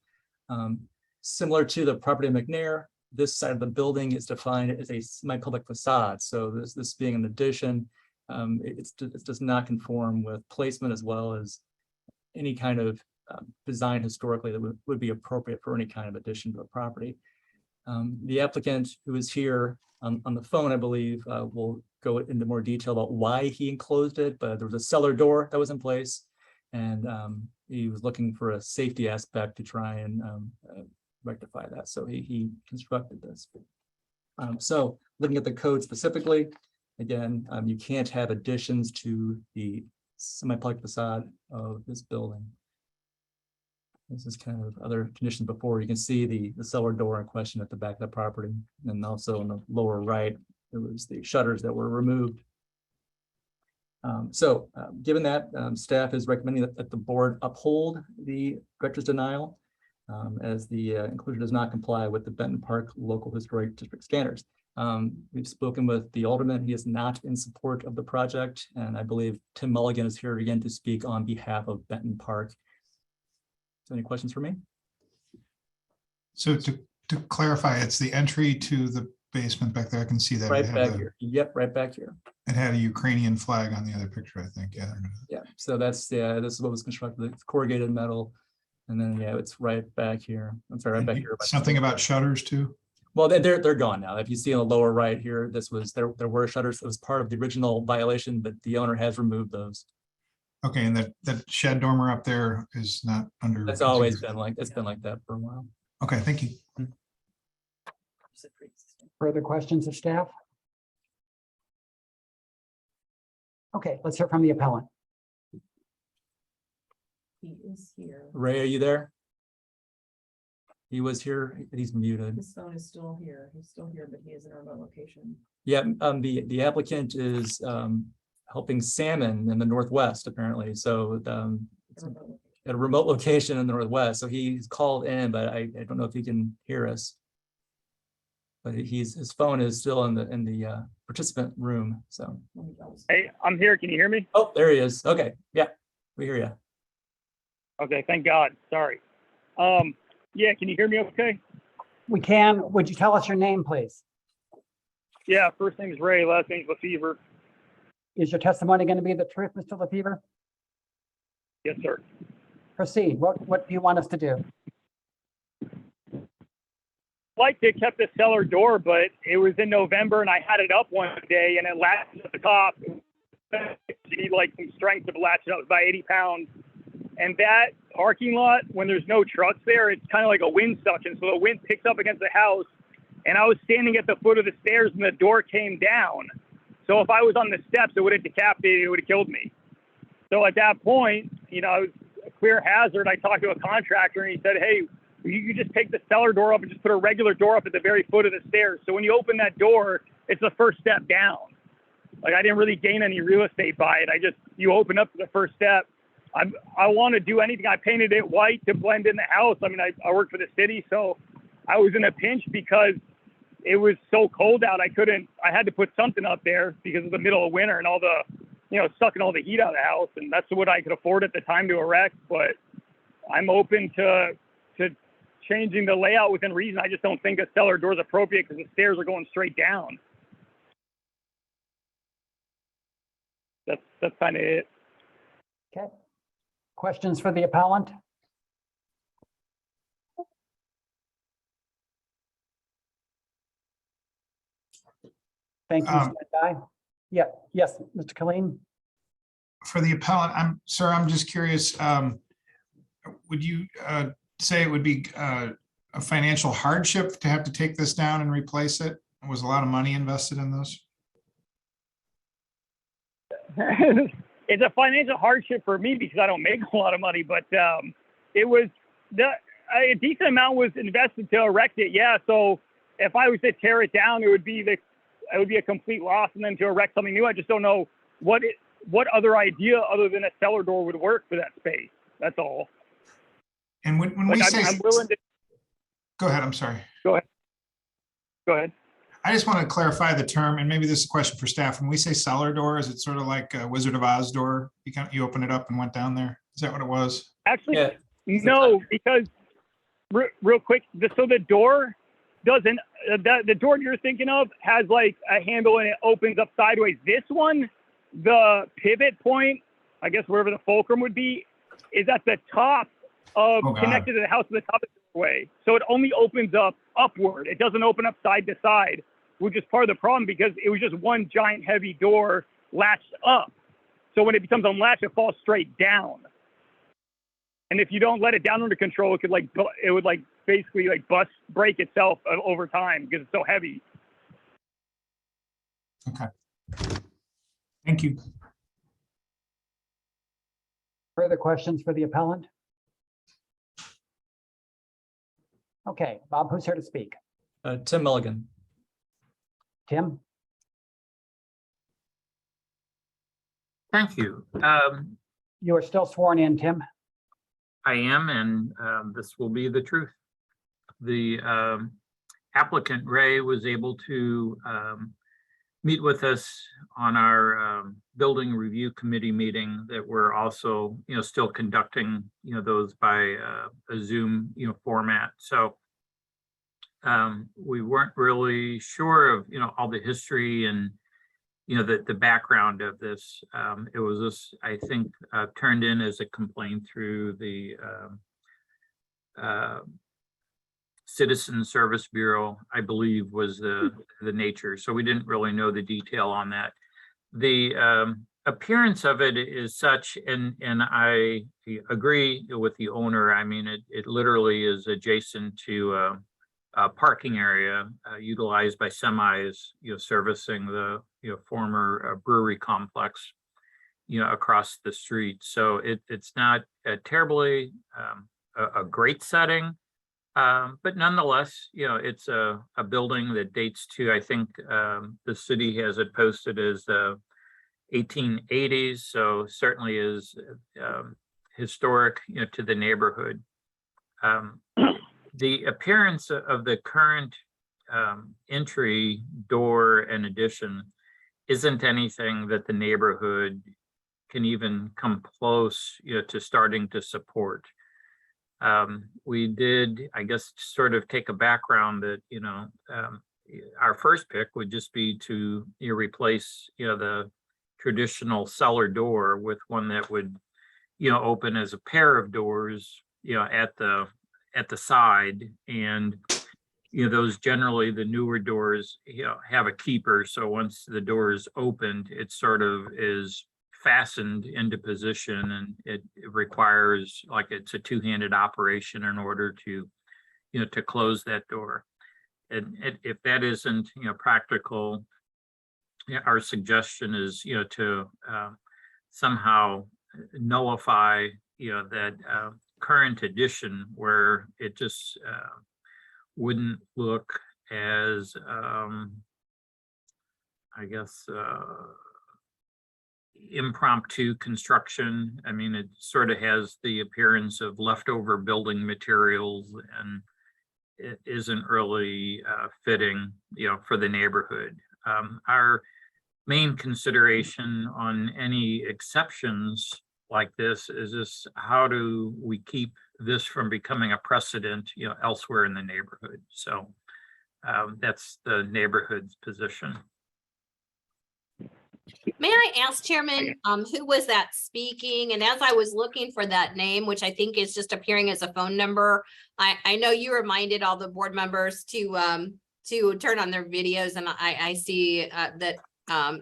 Similar to the property of McNair, this side of the building is defined as a semi-public facade. So this being an addition, it does not conform with placement as well as any kind of design historically that would be appropriate for any kind of addition to a property. The applicant who is here on the phone, I believe, will go into more detail about why he enclosed it, but there was a cellar door that was in place, and he was looking for a safety aspect to try and rectify that. So he constructed this. So looking at the code specifically, again, you can't have additions to the semi-public facade of this building. This is kind of other conditions before. You can see the cellar door in question at the back of the property. And also in the lower right, there was the shutters that were removed. Given that, staff is recommending that the board uphold the director's denial as the inclusion does not comply with the Benton Park Local Historic District standards. We've spoken with the alderman. He is not in support of the project. And I believe Tim Mulligan is here again to speak on behalf of Benton Park. So any questions for me? So to clarify, it's the entry to the basement back there. I can see that. Right back here. Yep, right back here. It had a Ukrainian flag on the other picture, I think. Yeah. Yeah. So that's this is what was constructed. It's corrugated metal, and then it's right back here. I'm sorry, right back here. Something about shutters too. Well, they're gone now. If you see in the lower right here, there were shutters. It was part of the original violation, but the owner has removed those. Okay, and that shed dormer up there is not under. That's always been like it's been like that for a while. Okay, thank you. Further questions of staff? Okay, let's hear from the appellant. He is here. Ray, are you there? He was here. He's muted. His phone is still here. He's still here, but he is in a remote location. Yeah, the applicant is helping salmon in the Northwest, apparently. So at a remote location in the Northwest. So he's called in, but I don't know if he can hear us. But his phone is still in the participant room. So hey, I'm here. Can you hear me? Oh, there he is. Okay, yeah, we hear you. Okay, thank God. Sorry. Yeah, can you hear me okay? We can. Would you tell us your name, please? Yeah, first name is Ray, last name is Lefevre. Is your testimony going to be the truth, Mr. Lefevre? Yes, sir. Proceed. What do you want us to do? Like they kept the cellar door, but it was in November and I had it up one day and it latched at the top. You need like some strength to latch it up. It's about 80 pounds. And that parking lot, when there's no trucks there, it's kind of like a wind suction. So the wind picks up against the house. And I was standing at the foot of the stairs and the door came down. So if I was on the steps, it would have decapitated, it would have killed me. So at that point, you know, it was a clear hazard. I talked to a contractor and he said, hey, you could just take the cellar door up and just put a regular door up at the very foot of the stairs. So when you open that door, it's the first step down. Like I didn't really gain any real estate by it. You open up to the first step. I want to do anything. I painted it white to blend in the house. I mean, I work for the city, so I was in a pinch because it was so cold out. I had to put something up there because of the middle of winter and all the, you know, sucking all the heat out of the house. And that's what I could afford at the time to erect. But I'm open to changing the layout within reason. I just don't think a cellar door is appropriate because the stairs are going straight down. That's kind of it. Okay. Questions for the appellant? Thank you. Stand by. Yeah, yes, Mr. Colleen. For the appellant, sir, I'm just curious, would you say it would be a financial hardship to have to take this down and replace it? Was a lot of money invested in this? It's a financial hardship for me because I don't make a lot of money, but it was a decent amount was invested to erect it. Yeah. So if I was to tear it down, it would be a complete loss. And then to erect something new, I just don't know what other idea other than a cellar door would work for that space. That's all. And when Like we say, I'm willing to go ahead, I'm sorry. go ahead. I just want to clarify the term, and maybe this is a question for staff. When we say cellar door, is it sort of like a Wizard of Oz door? You open it up and went down there? Is that what it was? Actually, Yeah. no, because real quick, so the door doesn't, the door you're thinking of has like a handle and it opens up sideways. This one, the pivot point, I guess wherever the fulcrum would be, is at the top of connected to the house at the top of the doorway. So it only opens up upward. It doesn't open up side to side, which is part of the problem because it was just one giant heavy door latched up. So when it becomes unlatched, it falls straight down. And if you don't let it down under control, it would basically break itself over time because it's so heavy. Okay. Thank you. Further questions for the appellant? Okay, Bob, who's here to speak? Tim Milligan. Tim? Thank you. You are still sworn in, Tim. I am, and this will be the truth. The applicant, Ray, was able to meet with us on our building review committee meeting that we're also, still conducting, those by a Zoom, format. So we weren't really sure of, all the history and, the background of this. It was this, I think, turned in as a complaint through the Citizen Service Bureau, I believe, was the nature. So we didn't really know the detail on that. The appearance of it is such, and I agree with the owner. I mean, it literally is adjacent to a parking area utilized by semis, servicing the former brewery complex, across the street. So it's not terribly a great setting. But nonetheless, it's a building that dates to, I think, the city has it posted as the 1880s. So certainly is historic, to the neighborhood. The appearance of the current entry door and addition isn't anything that the neighborhood can even come close, to starting to support. We did, I guess, sort of take a background that, our first pick would just be to replace, the traditional cellar door with one that would, open as a pair of doors, at the side. And, those generally the newer doors, have a keeper. So once the door is opened, it sort of is fastened into position, and it requires, like, it's a two-handed operation in order to, to close that door. And if that isn't, practical, our suggestion is, to somehow, nullify, that current edition where it just wouldn't look as, I guess, impromptu construction. I mean, it sort of has the appearance of leftover building materials, and it isn't really fitting, for the neighborhood. Our main consideration on any exceptions like this is just how do we keep this from becoming a precedent, elsewhere in the neighborhood. So that's the neighborhood's position. May I ask, Chairman, who was that speaking? And as I was looking for that name, which I think is just appearing as a phone number, I know you reminded all the board members to turn on their videos, and I see that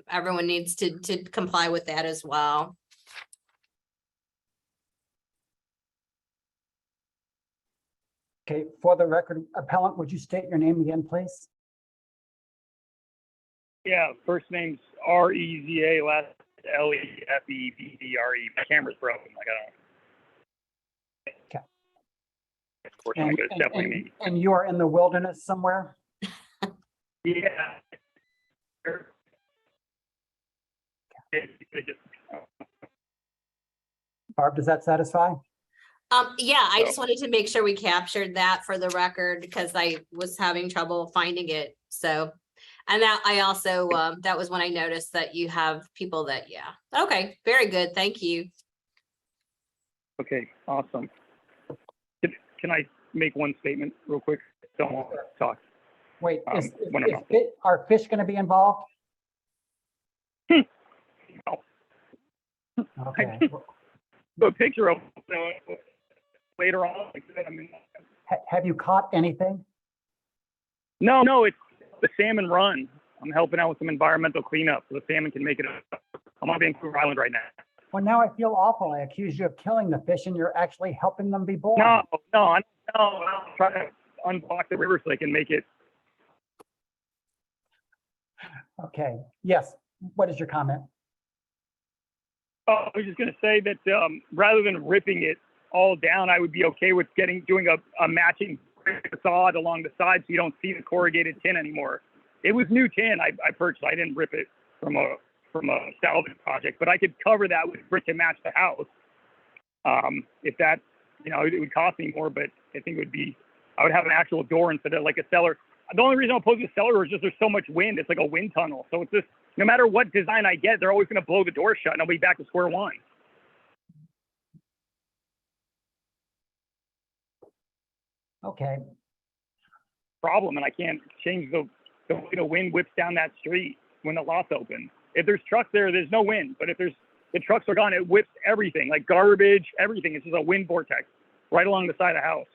everyone needs to comply with that as well. Okay, for the record, appellant, would you state your name again, please? Yeah, first name's R-E-Z-A, last L-E-F-E-B-D-R-E. My camera's broken. Like, I don't. Okay. Unfortunately, it's definitely me. And you are in the wilderness somewhere? Yeah. Barb, does that satisfy? Yeah, I just wanted to make sure we captured that for the record because I was having trouble finding it. So, and that I also, that was when I noticed that you have people that, yeah. Okay, very good. Thank you. Okay, awesome. Can I make one statement real quick? Don't want to talk. Wait, when I'm not. are fish going to be involved? No. Okay. The picture of later on. I mean, Have you caught anything? no, it's the salmon run. I'm helping out with some environmental cleanup so the salmon can make it up. I'm on Vancouver Island right now. Well, now I feel awful. I accuse you of killing the fish and you're actually helping them be born. No, I'm trying to unblock the river so they can make it. Okay, yes. What is your comment? Oh, I was just going to say that rather than ripping it all down, I would be okay with doing a matching facade along the side so you don't see the corrugated tin anymore. It was new tin I purchased. I didn't rip it from a salvage project, but I could cover that with brick to match the house. If that, it would cost me more, but I think I would have an actual door instead of like a cellar. The only reason I'm opposed to cellar is just there's so much wind. It's like a wind tunnel. So it's just, no matter what design I get, they're always going to blow the door shut and I'll be back to square one. Okay. Problem, and I can't change the way the wind whips down that street when the lot's open. If there's trucks there, there's no wind. But if the trucks are gone, it whips everything, like garbage, everything. It's just a wind vortex right along the side of the house.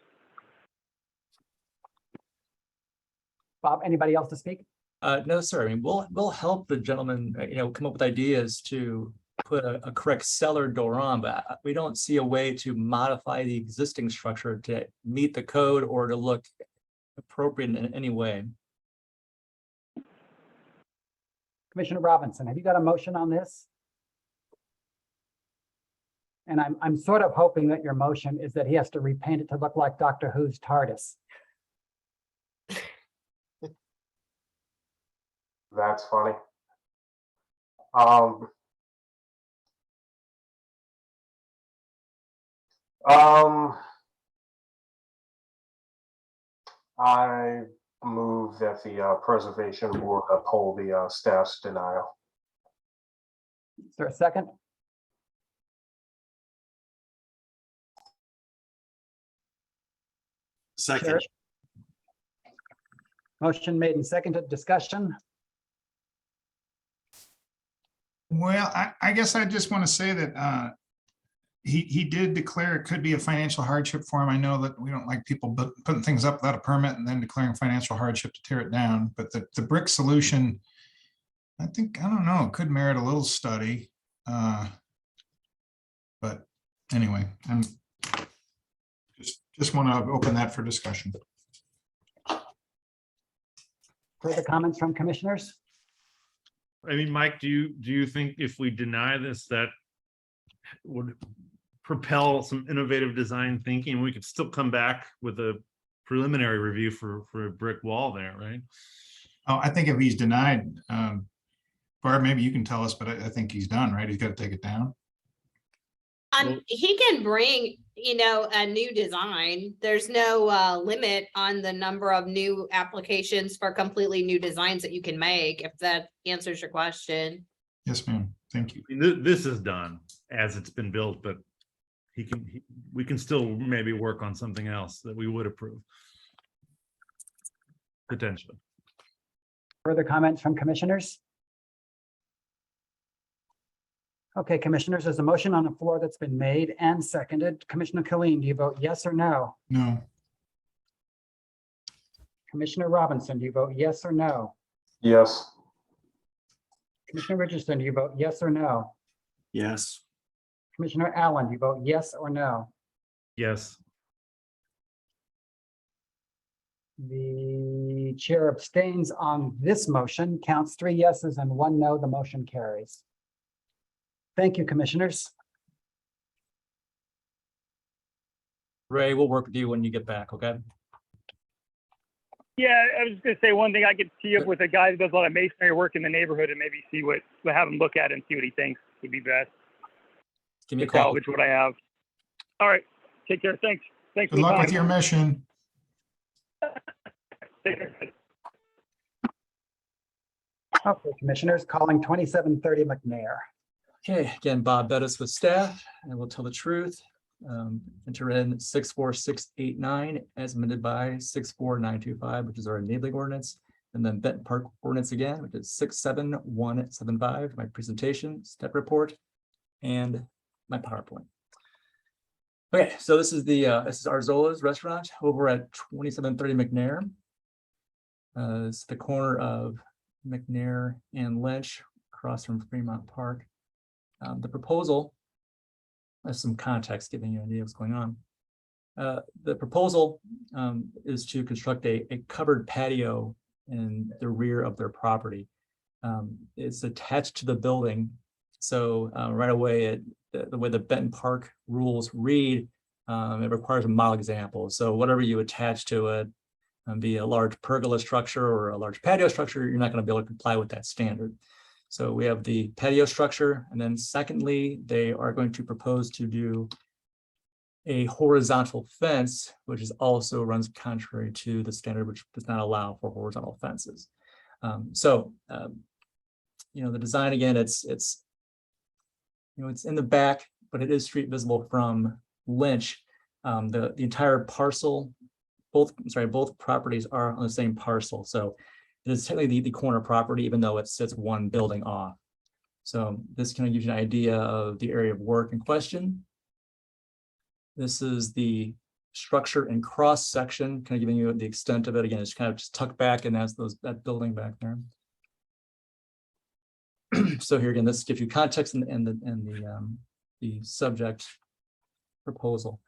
Bob, anybody else to speak? No, sir. I mean, we'll help the gentleman, come up with ideas to put a correct cellar door on, but we don't see a way to modify the existing structure to meet the code or to look appropriate in any way. Commissioner Robinson, have you got a motion on this? And I'm sort of hoping that your motion is that he has to repaint it to look like Doctor Who's TARDIS. That's funny. I move that the Preservation Board uphold the staff's denial. Is there a second? Second. Chair? Motion made and seconded. Discussion. Well, I guess I just want to say that he did declare it could be a financial hardship for him. I know that we don't like people putting things up without a permit and then declaring financial hardship to tear it down. But the brick solution, I don't know, it could merit a little study. But anyway, I'm just want to open that for discussion. Further comments from commissioners? I mean, Mike, do you think if we deny this, that would propel some innovative design thinking. We could still come back with a preliminary review for a brick wall there, right? Oh, I think if he's denied, Barb, maybe you can tell us, but I think he's done, right? He's got to take it down. He can bring, a new design. There's no limit on the number of new applications for completely new designs that you can make, if that answers your question. Yes, ma'am. Thank you. I mean, this is done as it's been built, but we can still maybe work on something else that we would approve. Potentially. Further comments from commissioners? Okay, commissioners, there's a motion on the floor that's been made and seconded. Commissioner Killeen, do you vote yes or no? No. Commissioner Robinson, do you vote yes or no? Yes. Commissioner Richardson, do you vote yes or no? Yes. Commissioner Allen, do you vote yes or no? Yes. The chair abstains on this motion, counts 3 yeses and 1 no, the motion carries. Thank you, commissioners. Ray, we'll work with you when you get back, okay? Yeah, I was just gonna say one thing. I could tee up with a guy that does a lot of masonry work in the neighborhood and maybe see have him look at it and see what he thinks would be best. Give me a To call. salvage what I have. All right, take care. Thanks. Thanks. Good for the luck time. with your mission. Take care. Okay, commissioners, calling 2730 McNair. Okay, again, Bob Bettis with staff, and we'll tell the truth. Enter in 64689 as amended by 64925, which is our enabling ordinance. And then Benton Park ordinance again, which is 67175, my presentation, step report, and my PowerPoint. Okay, so this is Arzola's restaurant over at 2730 McNair. It's the corner of McNair and Lynch, across from Fremont Park. The proposal, there's some context giving you an idea of what's going on. The proposal is to construct a covered patio in the rear of their property. It's attached to the building. So right away, the way the Benton Park rules read, it requires a model example. So whatever you attach to it, be a large pergola structure or a large patio structure, you're not going to be able to comply with that standard. So we have the patio structure, and then secondly, they are going to propose to do a horizontal fence, which is also runs contrary to the standard, which does not allow for horizontal fences. The design again, it's in the back, but it is street visible from Lynch. The entire parcel, both properties are on the same parcel. So it is technically the corner property, even though it sits one building off. So this kind of gives you an idea of the area of work in question. This is the structure and cross section, kind of giving you the extent of it. Again, it's kind of just tucked back, and that's that building back there. So here again, this gives you context and the subject proposal.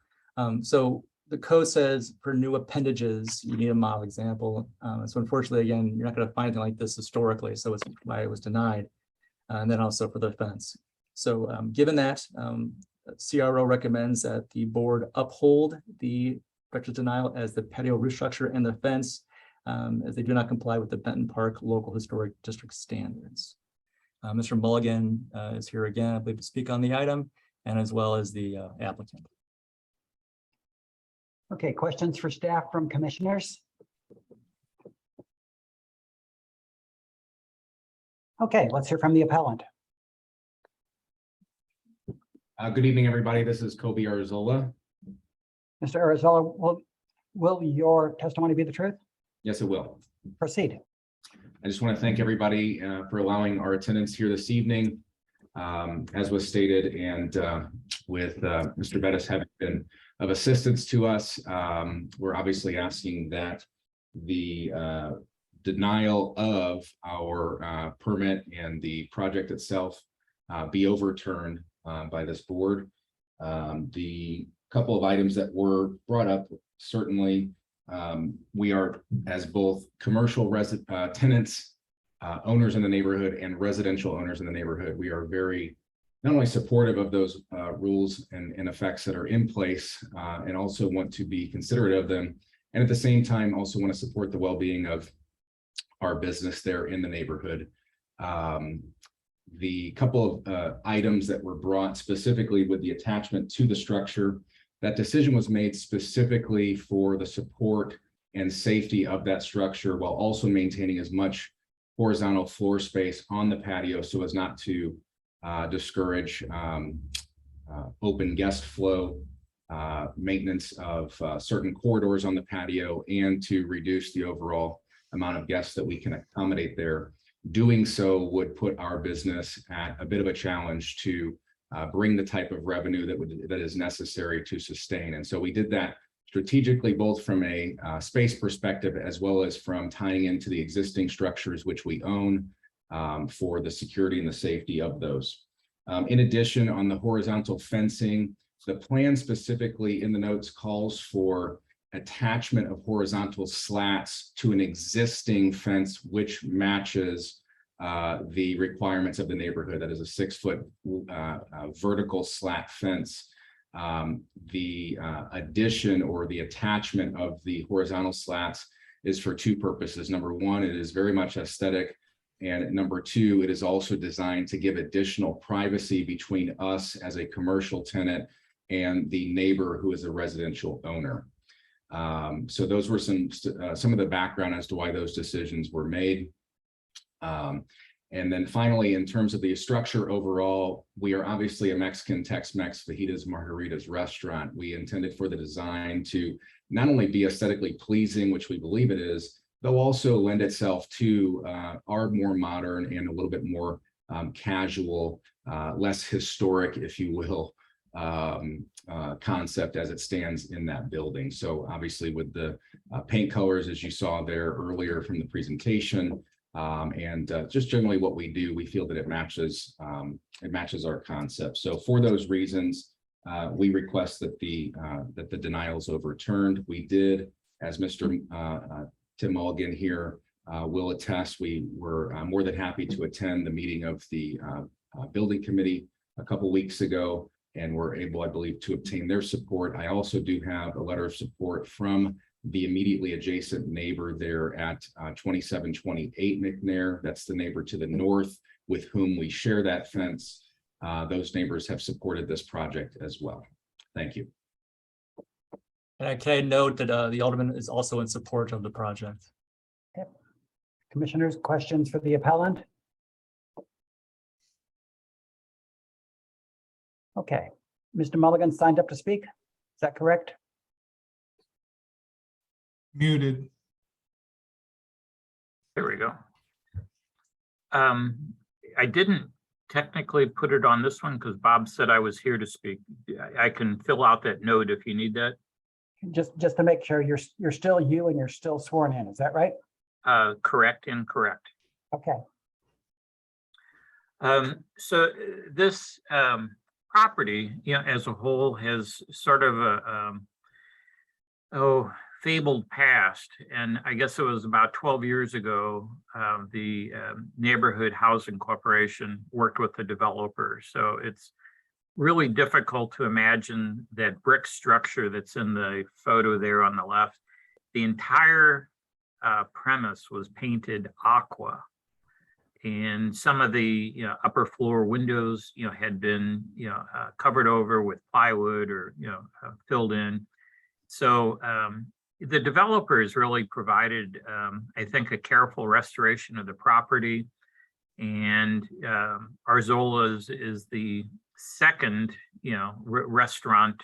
So the code says for new appendages, you need a model example. So unfortunately, again, you're not going to find anything like this historically. So it's why it was denied. And then also for the fence. So given that, CRO recommends that the board uphold the structure denial as the patio roof structure and the fence, as they do not comply with the Benton Park Local Historic District standards. Mr. Mulligan is here again, I believe, to speak on the item, and as well as the applicant. Okay, questions for staff from commissioners? Okay, let's hear from the appellant. Good evening, everybody. This is Kobe Arzola. Mr. Arzola, will your testimony be the truth? Yes, it will. Proceed. I just want to thank everybody for allowing our attendance here this evening. As was stated, and with Mr. Bettis having been of assistance to us, we're obviously asking that the denial of our permit and the project itself be overturned by this board. The couple of items that were brought up, certainly we are, as both commercial tenants, owners in the neighborhood, and residential owners in the neighborhood, we are very not only supportive of those rules and effects that are in place, and also want to be considerate of them, and at the same time also want to support the well-being of our business there in the neighborhood. The couple of items that were brought specifically with the attachment to the structure, that decision was made specifically for the support and safety of that structure, while also maintaining as much horizontal floor space on the patio so as not to discourage open guest flow, maintenance of certain corridors on the patio, and to reduce the overall amount of guests that we can accommodate there. Doing so would put our business at a bit of a challenge to bring the type of revenue that is necessary to sustain. And so we did that strategically, both from a space perspective as well as from tying into the existing structures which we own, for the security and the safety of those. In addition, on the horizontal fencing, the plan specifically in the notes calls for attachment of horizontal slats to an existing fence which matches the requirements of the neighborhood. That is a 6-foot vertical slat fence. The addition or the attachment of the horizontal slats is for two purposes. Number one, it is very much aesthetic. And number two, it is also designed to give additional privacy between us as a commercial tenant and the neighbor who is a residential owner. So those were some of the background as to why those decisions were made. And then finally, in terms of the structure overall, we are obviously a Mexican Tex-Mex fajitas margaritas restaurant. We intended for the design to not only be aesthetically pleasing, which we believe it is, though also lend itself to our more modern and a little bit more casual, less historic, if you will, concept as it stands in that building. So obviously with the paint colors, as you saw there earlier from the presentation, and just generally what we do, we feel that it matches our concept. So for those reasons, we request that the denial is overturned. We did, as Mr. Tim Mulligan here will attest, we were more than happy to attend the meeting of the building committee a couple weeks ago, and were able, I believe, to obtain their support. I also do have a letter of support from the immediately adjacent neighbor there at 2728 McNair. That's the neighbor to the north with whom we share that fence. Those neighbors have supported this project as well. Thank you. And I can note that the Alderman is also in support of the project. Yep. Commissioners, questions for the appellant? Okay, Mr. Mulligan signed up to speak. Is that correct? Muted. There we go. I didn't technically put it on this one because Bob said I was here to speak. I can fill out that note if you need that. Just to make sure you're still you and you're still sworn in. Is that right? Correct, incorrect. Okay. So this property, as a whole has sort of a fabled past. And I guess it was about 12 years ago, the Neighborhood Housing Corporation worked with the developer. So it's really difficult to imagine that brick structure that's in the photo there on the left. The entire premise was painted aqua. And some of the upper floor windows had been covered over with plywood or filled in. So the developers really provided I think a careful restoration of the property, and Arzola's is the second restaurant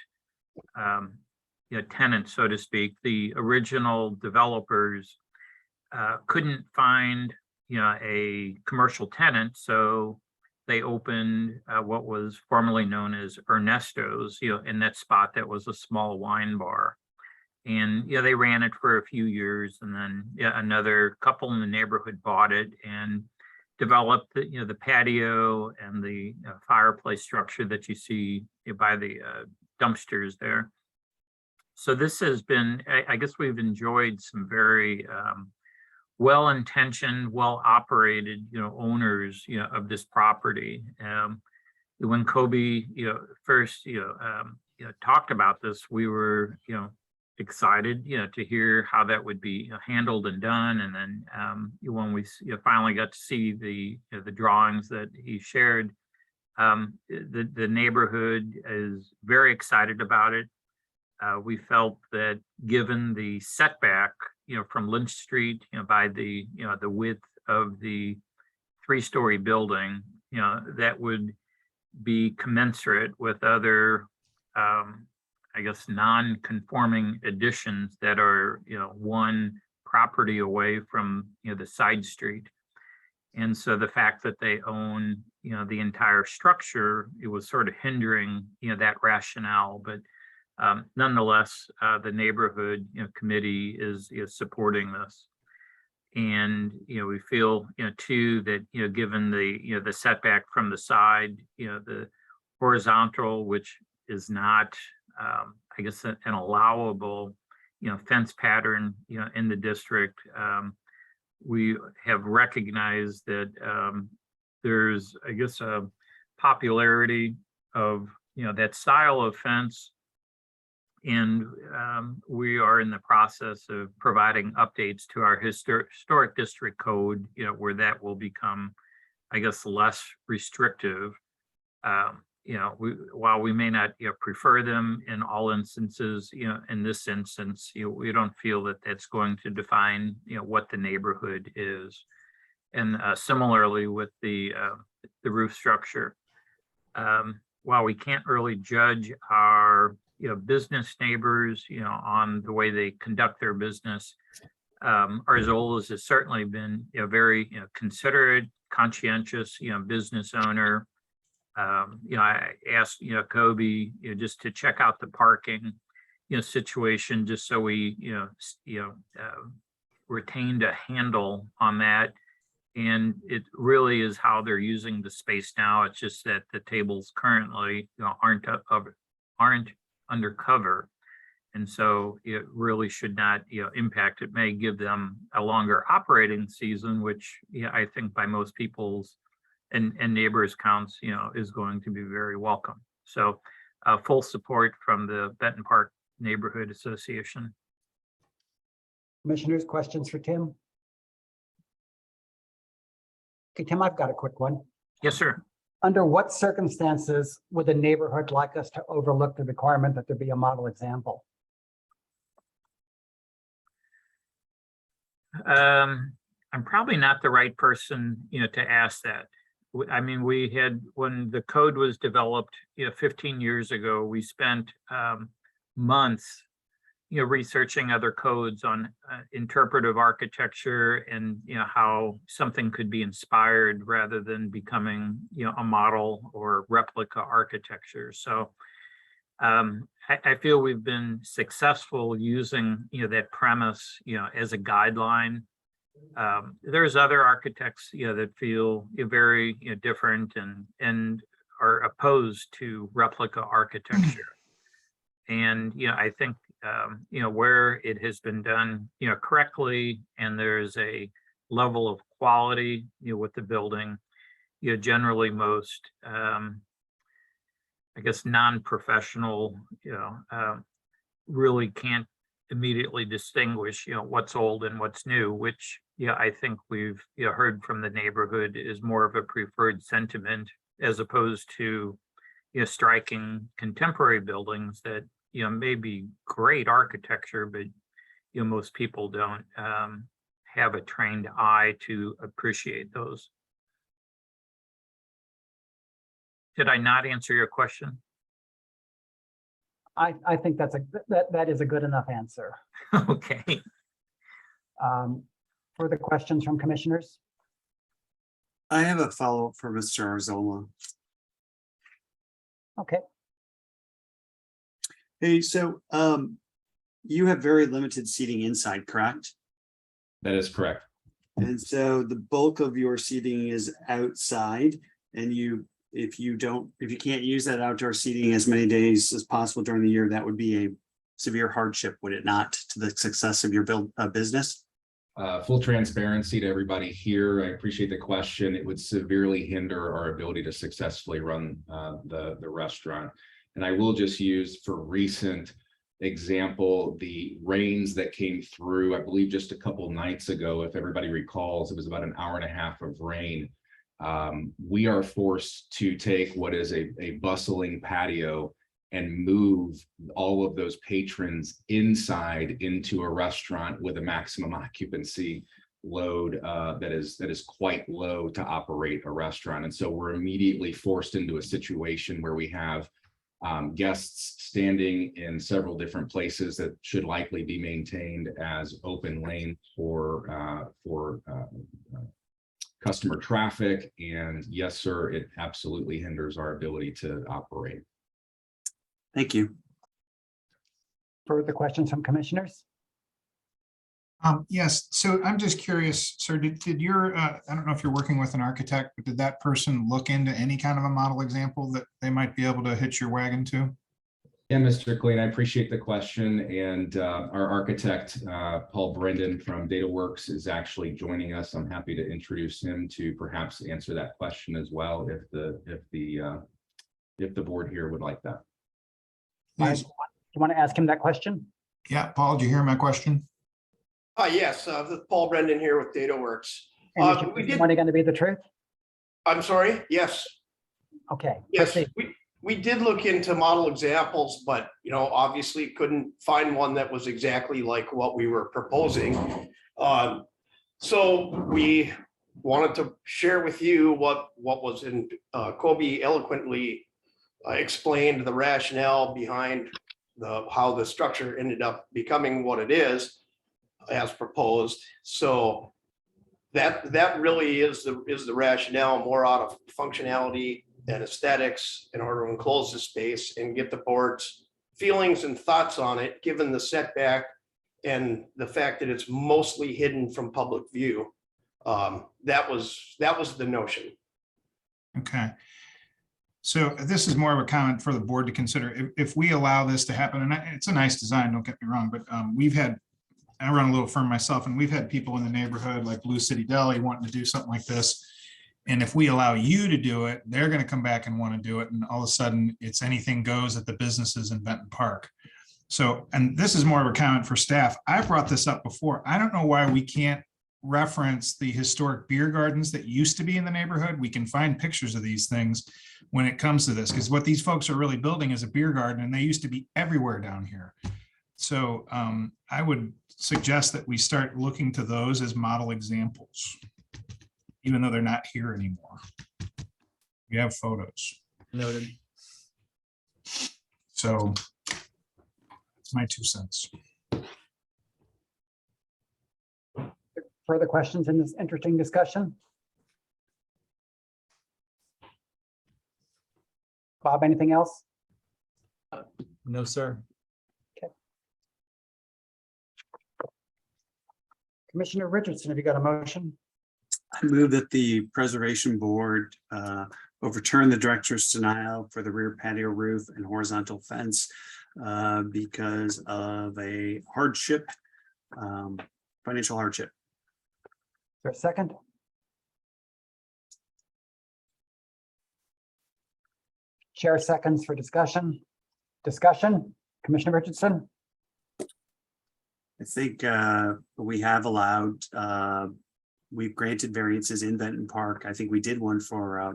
tenant, so to speak. The original developers couldn't find a commercial tenant, so they opened what was formerly known as Ernesto's, in that spot that was a small wine bar. And they ran it for a few years, and then another couple in the neighborhood bought it and developed the patio and the fireplace structure that you see by the dumpsters there. So this has been, I guess we've enjoyed some very well-intentioned, well-operated, owners, of this property. when Kobe, first, talked about this, we were, excited, to hear how that would be handled and done. And then when we finally got to see the drawings that he shared, the neighborhood is very excited about it. We felt that given the setback, from Lynch Street, by the width of the 3-story building, that would be commensurate with other, I guess, non-conforming additions that are, one property away from, the side street. And so the fact that they own, the entire structure, it was sort of hindering, that rationale. But nonetheless, the neighborhood, committee is supporting this. And, we feel, too, that, given the, the setback from the side, the horizontal, which is not, I guess, an allowable, fence pattern, in the district, we have recognized that there's, I guess, a popularity of, that style of fence. And we are in the process of providing updates to our historic district code, where that will become, I guess, less restrictive. While we may not, prefer them in all instances, in this instance, we don't feel that that's going to define, what the neighborhood is. And similarly with the roof structure, while we can't really judge our business neighbors, on the way they conduct their business, Arzolas has certainly been very considerate, conscientious, business owner. I asked Kobe just to check out the parking situation, just so we retained a handle on that. And it really is how they're using the space now. It's just that the tables currently aren't undercover, and so it really should not impact. It may give them a longer operating season, which I think by most people's and neighbors counts is going to be very welcome. So full support from the Benton Park Neighborhood Association. Commissioners, questions for Tim? Okay, Tim, I've got a quick one. Yes, sir. Under what circumstances would the neighborhood like us to overlook the requirement that there be a model example? I'm probably not the right person, to ask that. I mean, we had, when the code was developed, 15 years ago, we spent months, researching other codes on interpretive architecture and, how something could be inspired rather than becoming, a model or replica architecture. So I feel we've been successful using, that premise, as a guideline. There's other architects, that feel very different and are opposed to replica architecture. And, I think, where it has been done, correctly, and there's a level of quality, with the building, generally most, I guess, non-professional, really can't immediately distinguish, what's old and what's new, which, I think we've, heard from the neighborhood is more of a preferred sentiment, as opposed to, striking contemporary buildings that, may be great architecture, but, most people don't have a trained eye to appreciate those. Did I not answer your question? I think that is a good enough answer. Okay. Further questions from commissioners? I have a follow-up for Mr. Arzola. Okay. Hey, so you have very limited seating inside, correct? That is correct. And so the bulk of your seating is outside, and if you can't use that outdoor seating as many days as possible during the year, that would be a severe hardship, would it not, to the success of your business? Full transparency to everybody here. I appreciate the question. It would severely hinder our ability to successfully run the restaurant. And I will just use for recent example, the rains that came through, I believe just a couple nights ago, if everybody recalls, it was about an hour and a half of rain. We are forced to take what is a bustling patio and move all of those patrons inside into a restaurant with a maximum occupancy load that is quite low to operate a restaurant. And so we're immediately forced into a situation where we have guests standing in several different places that should likely be maintained as open lane for customer traffic. And yes, sir, it absolutely hinders our ability to operate. Thank you. Further questions from commissioners? Yes, so I'm just curious, sir, did your, I don't know if you're working with an architect, but did that person look into any kind of a model example that they might be able to hitch your wagon to? Yeah, Mr. Clean, I appreciate the question. And our architect, Paul Brendan from DataWorks is actually joining us. I'm happy to introduce him to perhaps answer that question as well, if the board here would like that. Please. You want to ask him that question? Yeah, Paul, did you hear my question? Yes, this is Paul Brendan here with DataWorks. And is your testimony going to be the truth? I'm sorry, yes. Okay. Yes, proceed. we did look into model examples, but obviously couldn't find one that was exactly like what we were proposing. So we wanted to share with you what was in Kobe eloquently explained the rationale behind how the structure ended up becoming what it is as proposed. So that really is the rationale, more out of functionality and aesthetics in order to enclose the space and get the board's feelings and thoughts on it, given the setback and the fact that it's mostly hidden from public view. That was the notion. Okay. So this is more of a comment for the board to consider. If we allow this to happen, and it's a nice design, don't get me wrong, but I run a little firm myself, and we've had people in the neighborhood like Blue City Deli wanting to do something like this. And if we allow you to do it, they're going to come back and want to do it. And all of a sudden it's anything goes at the businesses in Benton Park. So, and this is more of a comment for staff. I brought this up before. I don't know why we can't reference the historic beer gardens that used to be in the neighborhood. We can find pictures of these things when it comes to this, because what these folks are really building is a beer garden, and they used to be everywhere down here. So I would suggest that we start looking to those as model examples, even though they're not here anymore. We have photos. Noted. So that's my 2 cents. Further questions in this interesting discussion? Bob, anything else? No, sir. Commissioner Richardson, have you got a motion? I move that the preservation board overturn the director's denial for the rear patio roof and horizontal fence because of a hardship, financial hardship. Is there a second? Chair seconds for discussion. Discussion, Commissioner Richardson? I think we have allowed, we've granted variances in Benton Park. I think we did one for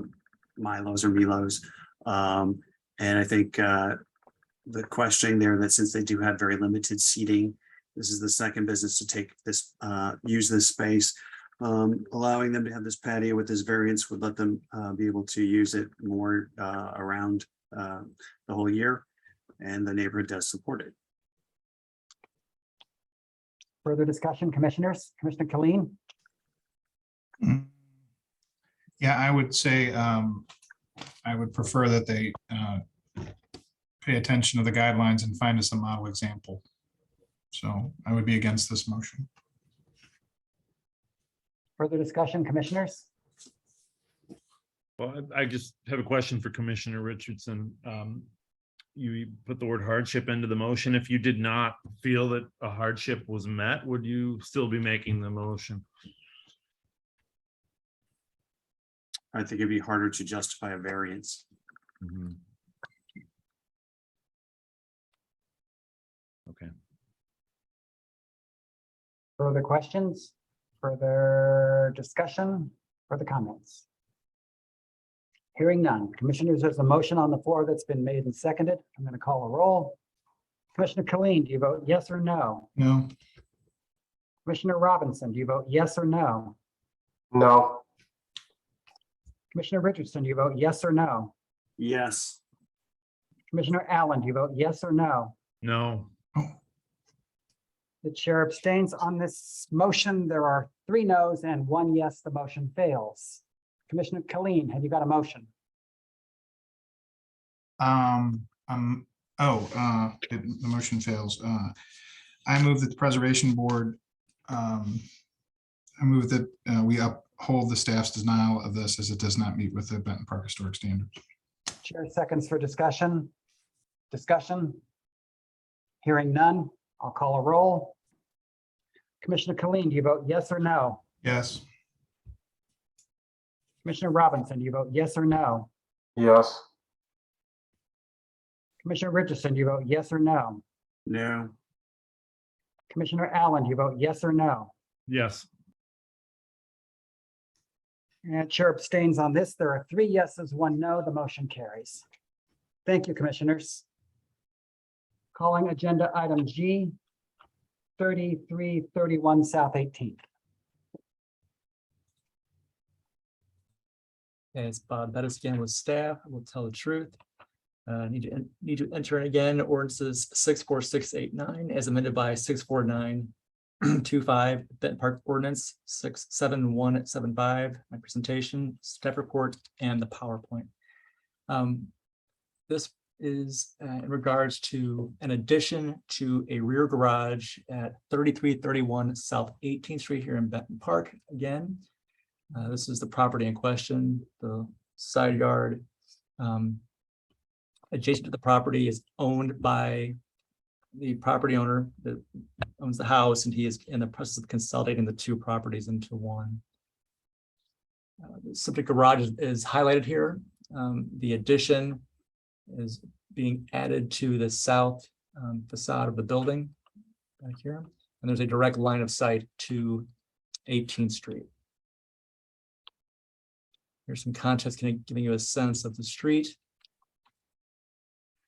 Milo's or Milo's. And I think the questioning there that since they do have very limited seating, this is the second business to take this, use this space. Allowing them to have this patio with this variance would let them be able to use it more around the whole year. And the neighborhood does support it. Further discussion, commissioners? Commissioner Killeen? Yeah, I would say I would prefer that they pay attention to the guidelines and find us a model example. So I would be against this motion. Further discussion, commissioners? Well, I just have a question for Commissioner Richardson. you put the word hardship into the motion. If you did not feel that a hardship was met, would you still be making the motion? I think it'd be harder to justify a variance. Mhm. Okay. Further questions? Further discussion? Further comments? Hearing none. Commissioners, there's a motion on the floor that's been made and seconded. I'm going to call a roll. Commissioner Killeen, do you vote yes or no? No. Commissioner Robinson, do you vote yes or no? No. Commissioner Richardson, do you vote yes or no? Yes. Commissioner Allen, do you vote yes or no? No. The chair abstains on this motion. There are 3 noes and 1 yes. The motion fails. Commissioner Killeen, have you got a motion? The motion fails. I move that the Preservation Board, I move that we uphold the staff's denial of this as it does not meet with the Benton Park Historic Standards. Chair seconds for discussion. Discussion? Hearing none, I'll call a roll. Commissioner Killeen, do you vote yes or no? Yes. Commissioner Robinson, do you vote yes or no? Yes. Commissioner Richardson, do you vote yes or no? No. Commissioner Allen, do you vote yes or no? Yes. And chair abstains on this. There are 3 yeses, 1 no. The motion carries. Thank you, commissioners. Calling agenda item G, 3331 South 18th. Okay, it's Bob Bettis again with staff. I will tell the truth. Need to enter in again ordinances 64689 as amended by 64925 Benton Park Ordinance 67175. My presentation, staff report, and the PowerPoint. This is in regards to an addition to a rear garage at 3331 South 18th Street here in Benton Park again. This is the property in question, the side yard. Adjacent to the property is owned by the property owner that owns the house, and he is in the process of consolidating the 2 properties into one. The subject garage is highlighted here. The addition is being added to the south facade of the building back here, and there's a direct line of sight to 18th Street. Here's some context giving you a sense of the street.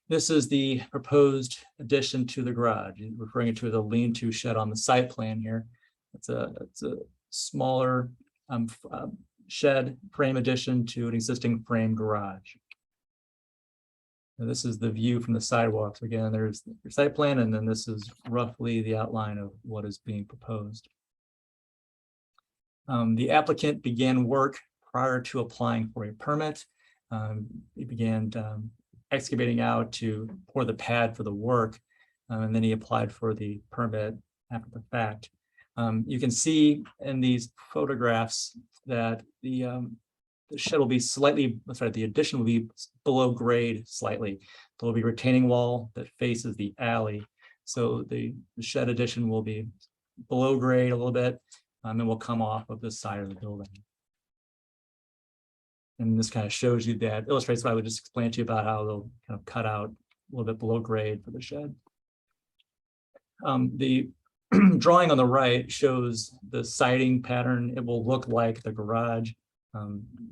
This is the proposed addition to the garage, referring to the lean-to shed on the site plan here. It's a smaller shed frame addition to an existing frame garage. Now, this is the view from the sidewalks. Again, there's your site plan, and then this is roughly the outline of what is being proposed. The applicant began work prior to applying for a permit. He began excavating out to pour the pad for the work, and then he applied for the permit after the fact. You can see in these photographs that the shed will be the addition will be below grade slightly. There will be a retaining wall that faces the alley. So the shed addition will be below grade a little bit, and will come off of the side of the building. And this kind of shows you that, illustrates what I would just explain to you about how they'll kind of cut out a little bit below grade for the shed. The drawing on the right shows the siding pattern. It will look like the garage.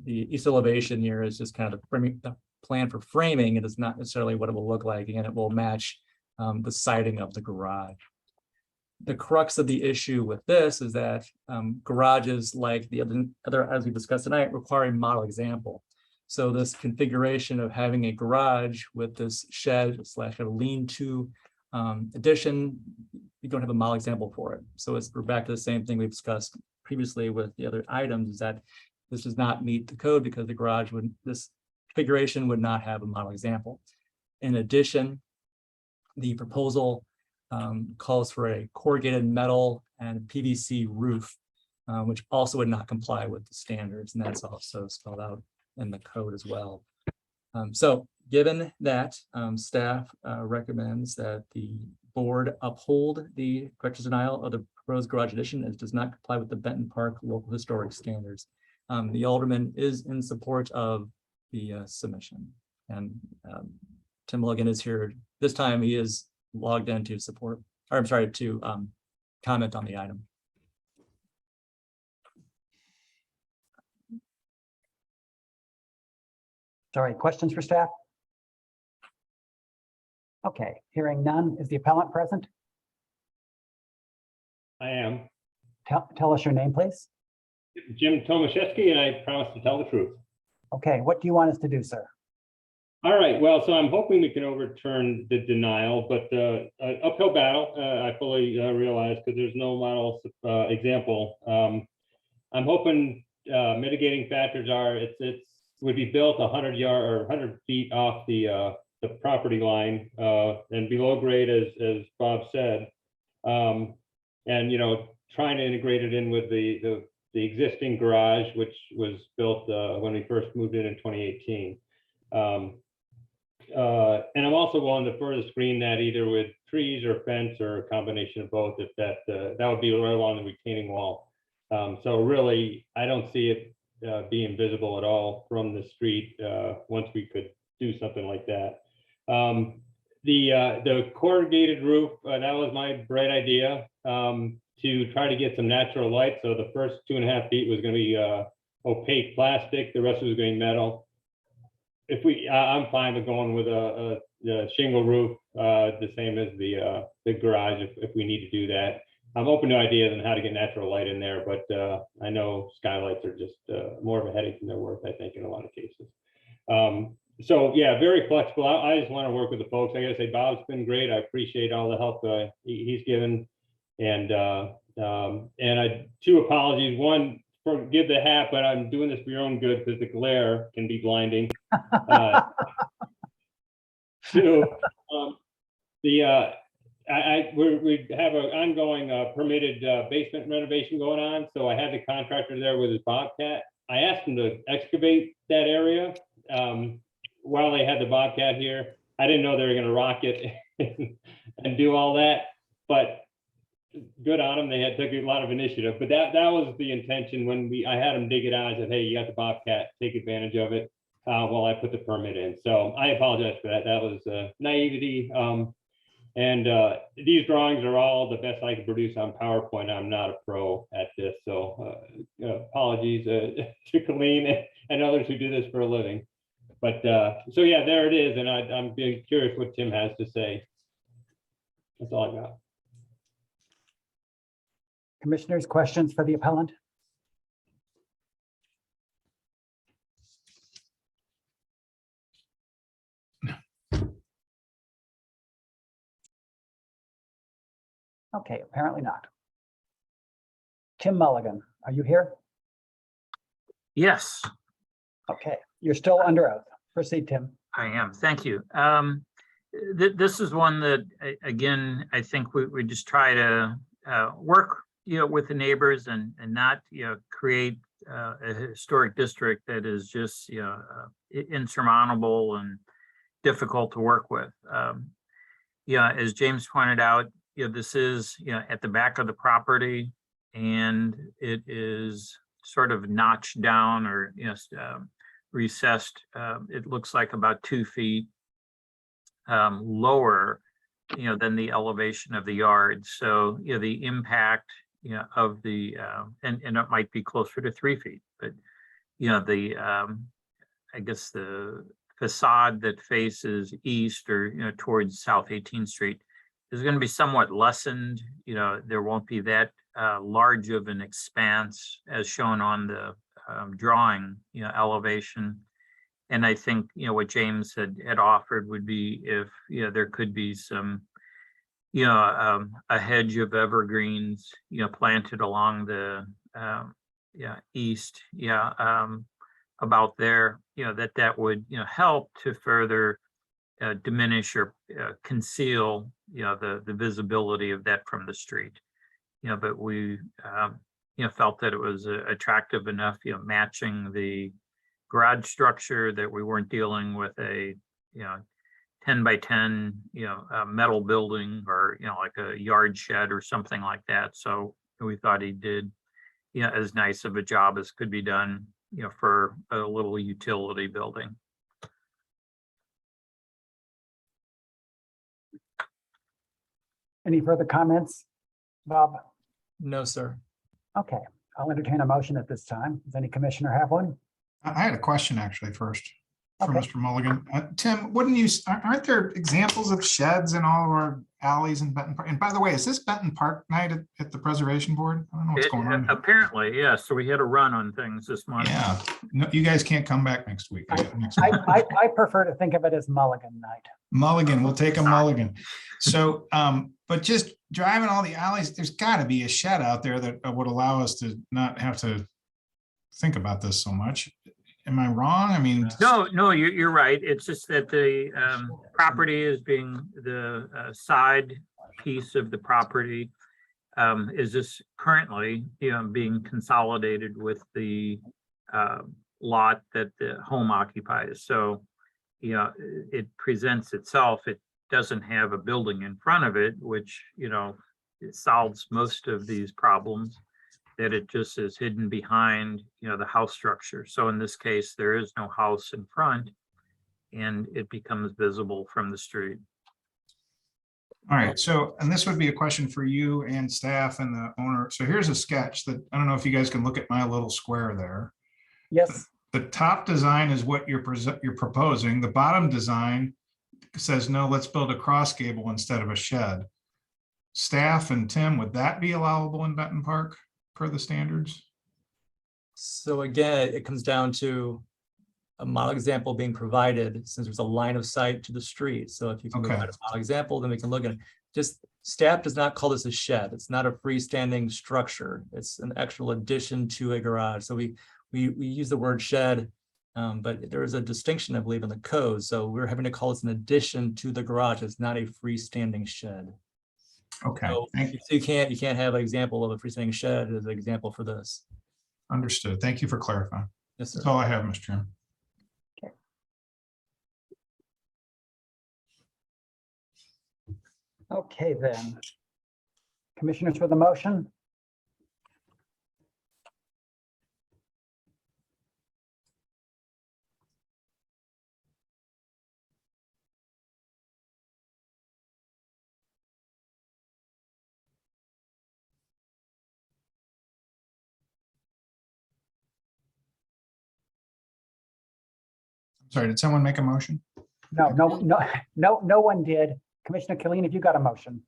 The east elevation here is just kind of the plan for framing. It is not necessarily what it will look like, and it will match the siding of the garage. The crux of the issue with this is that garages, like the other as we discussed tonight, require a model example. So this configuration of having a garage with this shed / a lean-to addition, you don't have a model example for it. So we're back to the same thing we've discussed previously with the other items, is that this does not meet the code because the garage this configuration would not have a model example. In addition, the proposal calls for a corrugated metal and PVC roof, which also would not comply with the standards, and that's also spelled out in the code as well. So Given that, staff recommends that the board uphold the corrector's denial of the proposed garage addition as does not comply with the Benton Park local historic standards. The alderman is in support of the submission, and Tim Mulligan is here. This time he is logged in to support, or I'm sorry, to comment on the item. Sorry, questions for staff? Okay, hearing none. Is the appellant present? I am Tell us your name, please. Jim Tomaszewski, and I promise to tell the truth. Okay, what do you want us to do, sir? All right, well, so I'm hoping we can overturn the denial, but uphill battle, I fully realize, because there's no model example. I'm hoping mitigating factors are it's would be built 100 or 100 feet off the property line and below grade, as Bob said, and trying to integrate it in with the existing garage, which was built when we first moved in 2018. And I'm also willing to further screen that either with trees or fence or a combination of both, if that would be right along the retaining wall. So really, I don't see it being visible at all from the street once we could do something like that. The corrugated roof, that was my bright idea, to try to get some natural light. So the first 2.5 feet was going to be opaque plastic, the rest was going to be metal. If I'm fine with going with a shingle roof, the same as the garage, if we need to do that. I'm open to ideas on how to get natural light in there, but I know skylights are just more of a headache than they're worth, I think, in a lot of cases. So yeah, very flexible. I just want to work with the folks. I gotta say, Bob's been great. I appreciate all the help he's given, and I 2 apologies. One, forgive the hat, but I'm doing this for your own good because the glare can be blinding. 2, we have an ongoing permitted basement renovation going on. So I had the contractor there with his Bobcat. I asked him to excavate that area while they had the Bobcat here. I didn't know they were going to rock it and do all that, but good on them. They took a lot of initiative, but that was the intention when I had them dig it out. I said, hey, you got the Bobcat, take advantage of it while I put the permit in. So I apologize for that. That was naivety. And these drawings are all the best I can produce on PowerPoint. I'm not a pro at this, so apologies to Colleen and others who do this for a living. But so yeah, there it is. And I'm being curious what Tim has to say. That's all I got. Commissioners, questions for the appellant? Okay, apparently not. Tim Mulligan, are you here? Yes, Okay, you're still under oath. Proceed, Tim. I am. Thank you. This is one that, again, I think we just try to work, with the neighbors and not, create a historic district that is just, insurmountable and difficult to work with. As James pointed out, this is, at the back of the property, and it is sort of notched down or, recessed. It looks like about 2 feet lower, than the elevation of the yard. So, the impact, of the, and it might be closer to 3 feet, but, I guess the facade that faces east or, towards South 18th Street is going to be somewhat lessened. There won't be that large of an expanse as shown on the drawing, elevation. And I think, what James had offered would be if, there could be some, a hedge of evergreens, planted along the, east, about there, that would, help to further diminish or conceal, the visibility of that from the street. But we, felt that it was attractive enough, matching the garage structure, that we weren't dealing with a, 10 by 10, a metal building or, like a yard shed or something like that. So we thought he did, as nice of a job as could be done, for a little utility building. Any further comments, Bob? No, sir. Okay, I'll entertain a motion at this time. Does any commissioner have one? I had a question actually first for Okay. Mr. Mulligan. Tim, aren't there examples of sheds in all of our alleys in Benton Park? And by the way, is this Benton Park night at the Preservation Board? I don't know what's going on. Apparently, yeah. So we had a run on things this month. Yeah, no, you guys can't come back next week. I prefer to think of it as Mulligan night. Mulligan, we'll take a mulligan. So, but just driving all the alleys, there's got to be a shed out there that would allow us to not have to think about this so much. Am I wrong? I mean, No, you're right. It's just that the property is being the side piece of the property is this currently, being consolidated with the lot that the home occupies. So, it presents itself. It doesn't have a building in front of it, which, it solves most of these problems, that it just is hidden behind, the house structure. So in this case, there is no house in front and it becomes visible from the street. all right. So, and this would be a question for you and staff and the owner. So here's a sketch that, I don't know if you guys can look at my little square there. Yes. The top design is what you're proposing. The bottom design says, no, let's build a cross gable instead of a shed. Staff and Tim, would that be allowable in Benton Park per the standards? So again, it comes down to a model example being provided, since there's a line of sight to the street. So if you can provide a model example, then we can look at it. Just staff does not call this a shed. It's not a freestanding structure. It's an actual addition to a garage. So we use the word shed, but there is a distinction, I believe, in the code. So we're having to call this an addition to the garage. It's not a freestanding shed. Okay. So you can't have an example of a freestanding shed as an example for this. Understood. Thank you for clarifying. Yes, sir. That's all I have, Mr. Chairman. Okay, then. Commissioners for the motion? Sorry, did someone make a motion? No one did. Commissioner Killeen, have you got a motion?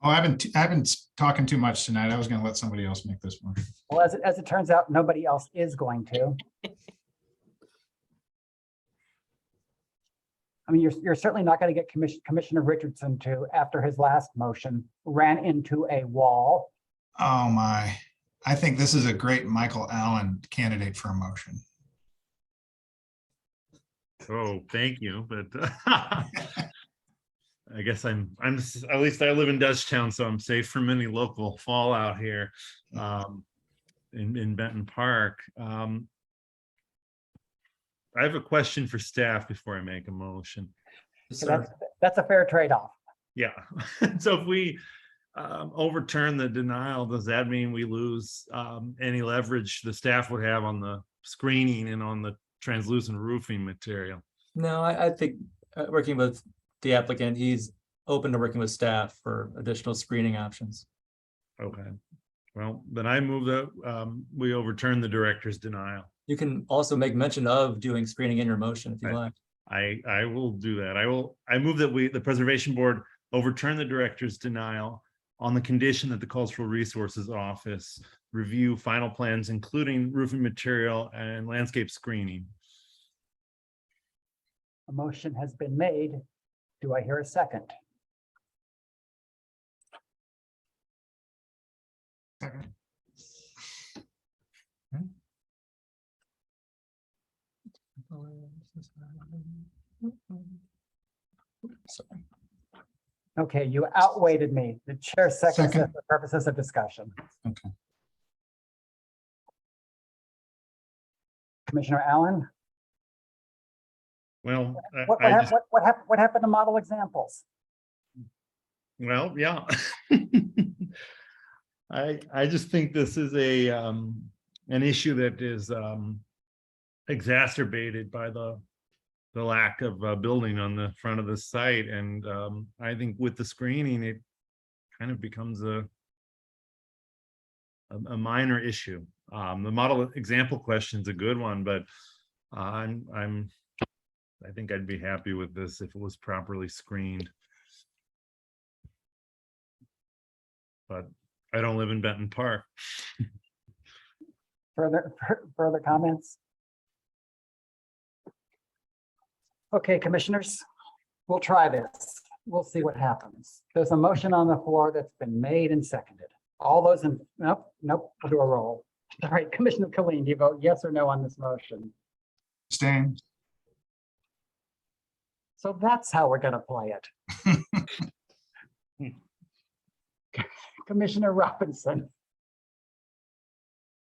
Oh, I've been talking too much tonight. I was going to let somebody else make this motion. Well, as it turns out, nobody else is going to. I mean, you're certainly not going to get Commissioner Richardson to, after his last motion, ran into a wall. Oh my, I think this is a great Michael Allen candidate for a motion. Oh, thank you, but I guess I'm at least I live in Dutchtown, so I'm safe from any local fallout here in Benton Park. I have a question for staff before I make a motion. So that's a fair trade-off. Yeah. So if we overturn the denial, does that mean we lose any leverage the staff would have on the screening and on the translucent roofing material? No, I think working with the applicant, he's open to working with staff for additional screening options. Okay. Well, then I move that we overturn the director's denial. You can also make mention of doing screening in your motion if you like. I will do that. I move that the Preservation Board overturn the director's denial on the condition that the Cultural Resources Office review final plans, including roofing material and landscape screening. A motion has been made. Do I hear a second? Second. Okay, you outweighted me. The chair seconds it for purposes of discussion. Okay. Commissioner Allen? Well, What I hap- just, what happened to model examples? well, yeah. I just think this is an issue that is exacerbated by the lack of building on the front of the site. And I think with the screening, it kind of becomes a minor issue. The model example question is a good one, but I think I'd be happy with this if it was properly screened. But I don't live in Benton Park. Further comments? Okay, commissioners, we'll try this. We'll see what happens. There's a motion on the floor that's been made and seconded. All those in, nope, we'll do a roll. All right, Commissioner Colleen, do you vote yes or no on this motion? Staying. So that's how we're gonna play it. Commissioner Robinson,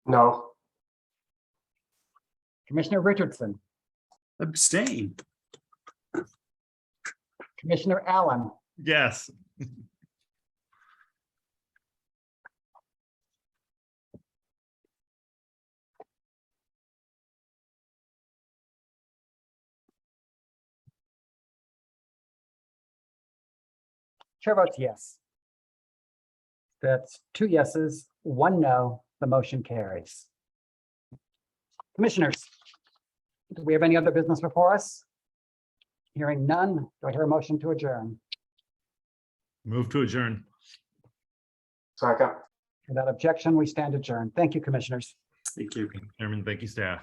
No. Commissioner Richardson, Abstain. Commissioner Allen, Yes. chair votes yes. That's 2 yeses, 1 no, the motion carries. Commissioners, do we have any other business before us? Hearing none, do I hear a motion to adjourn? Move to adjourn. Second. Without objection, we stand adjourned. Thank you, commissioners. Thank you. Chairman, thank you, staff.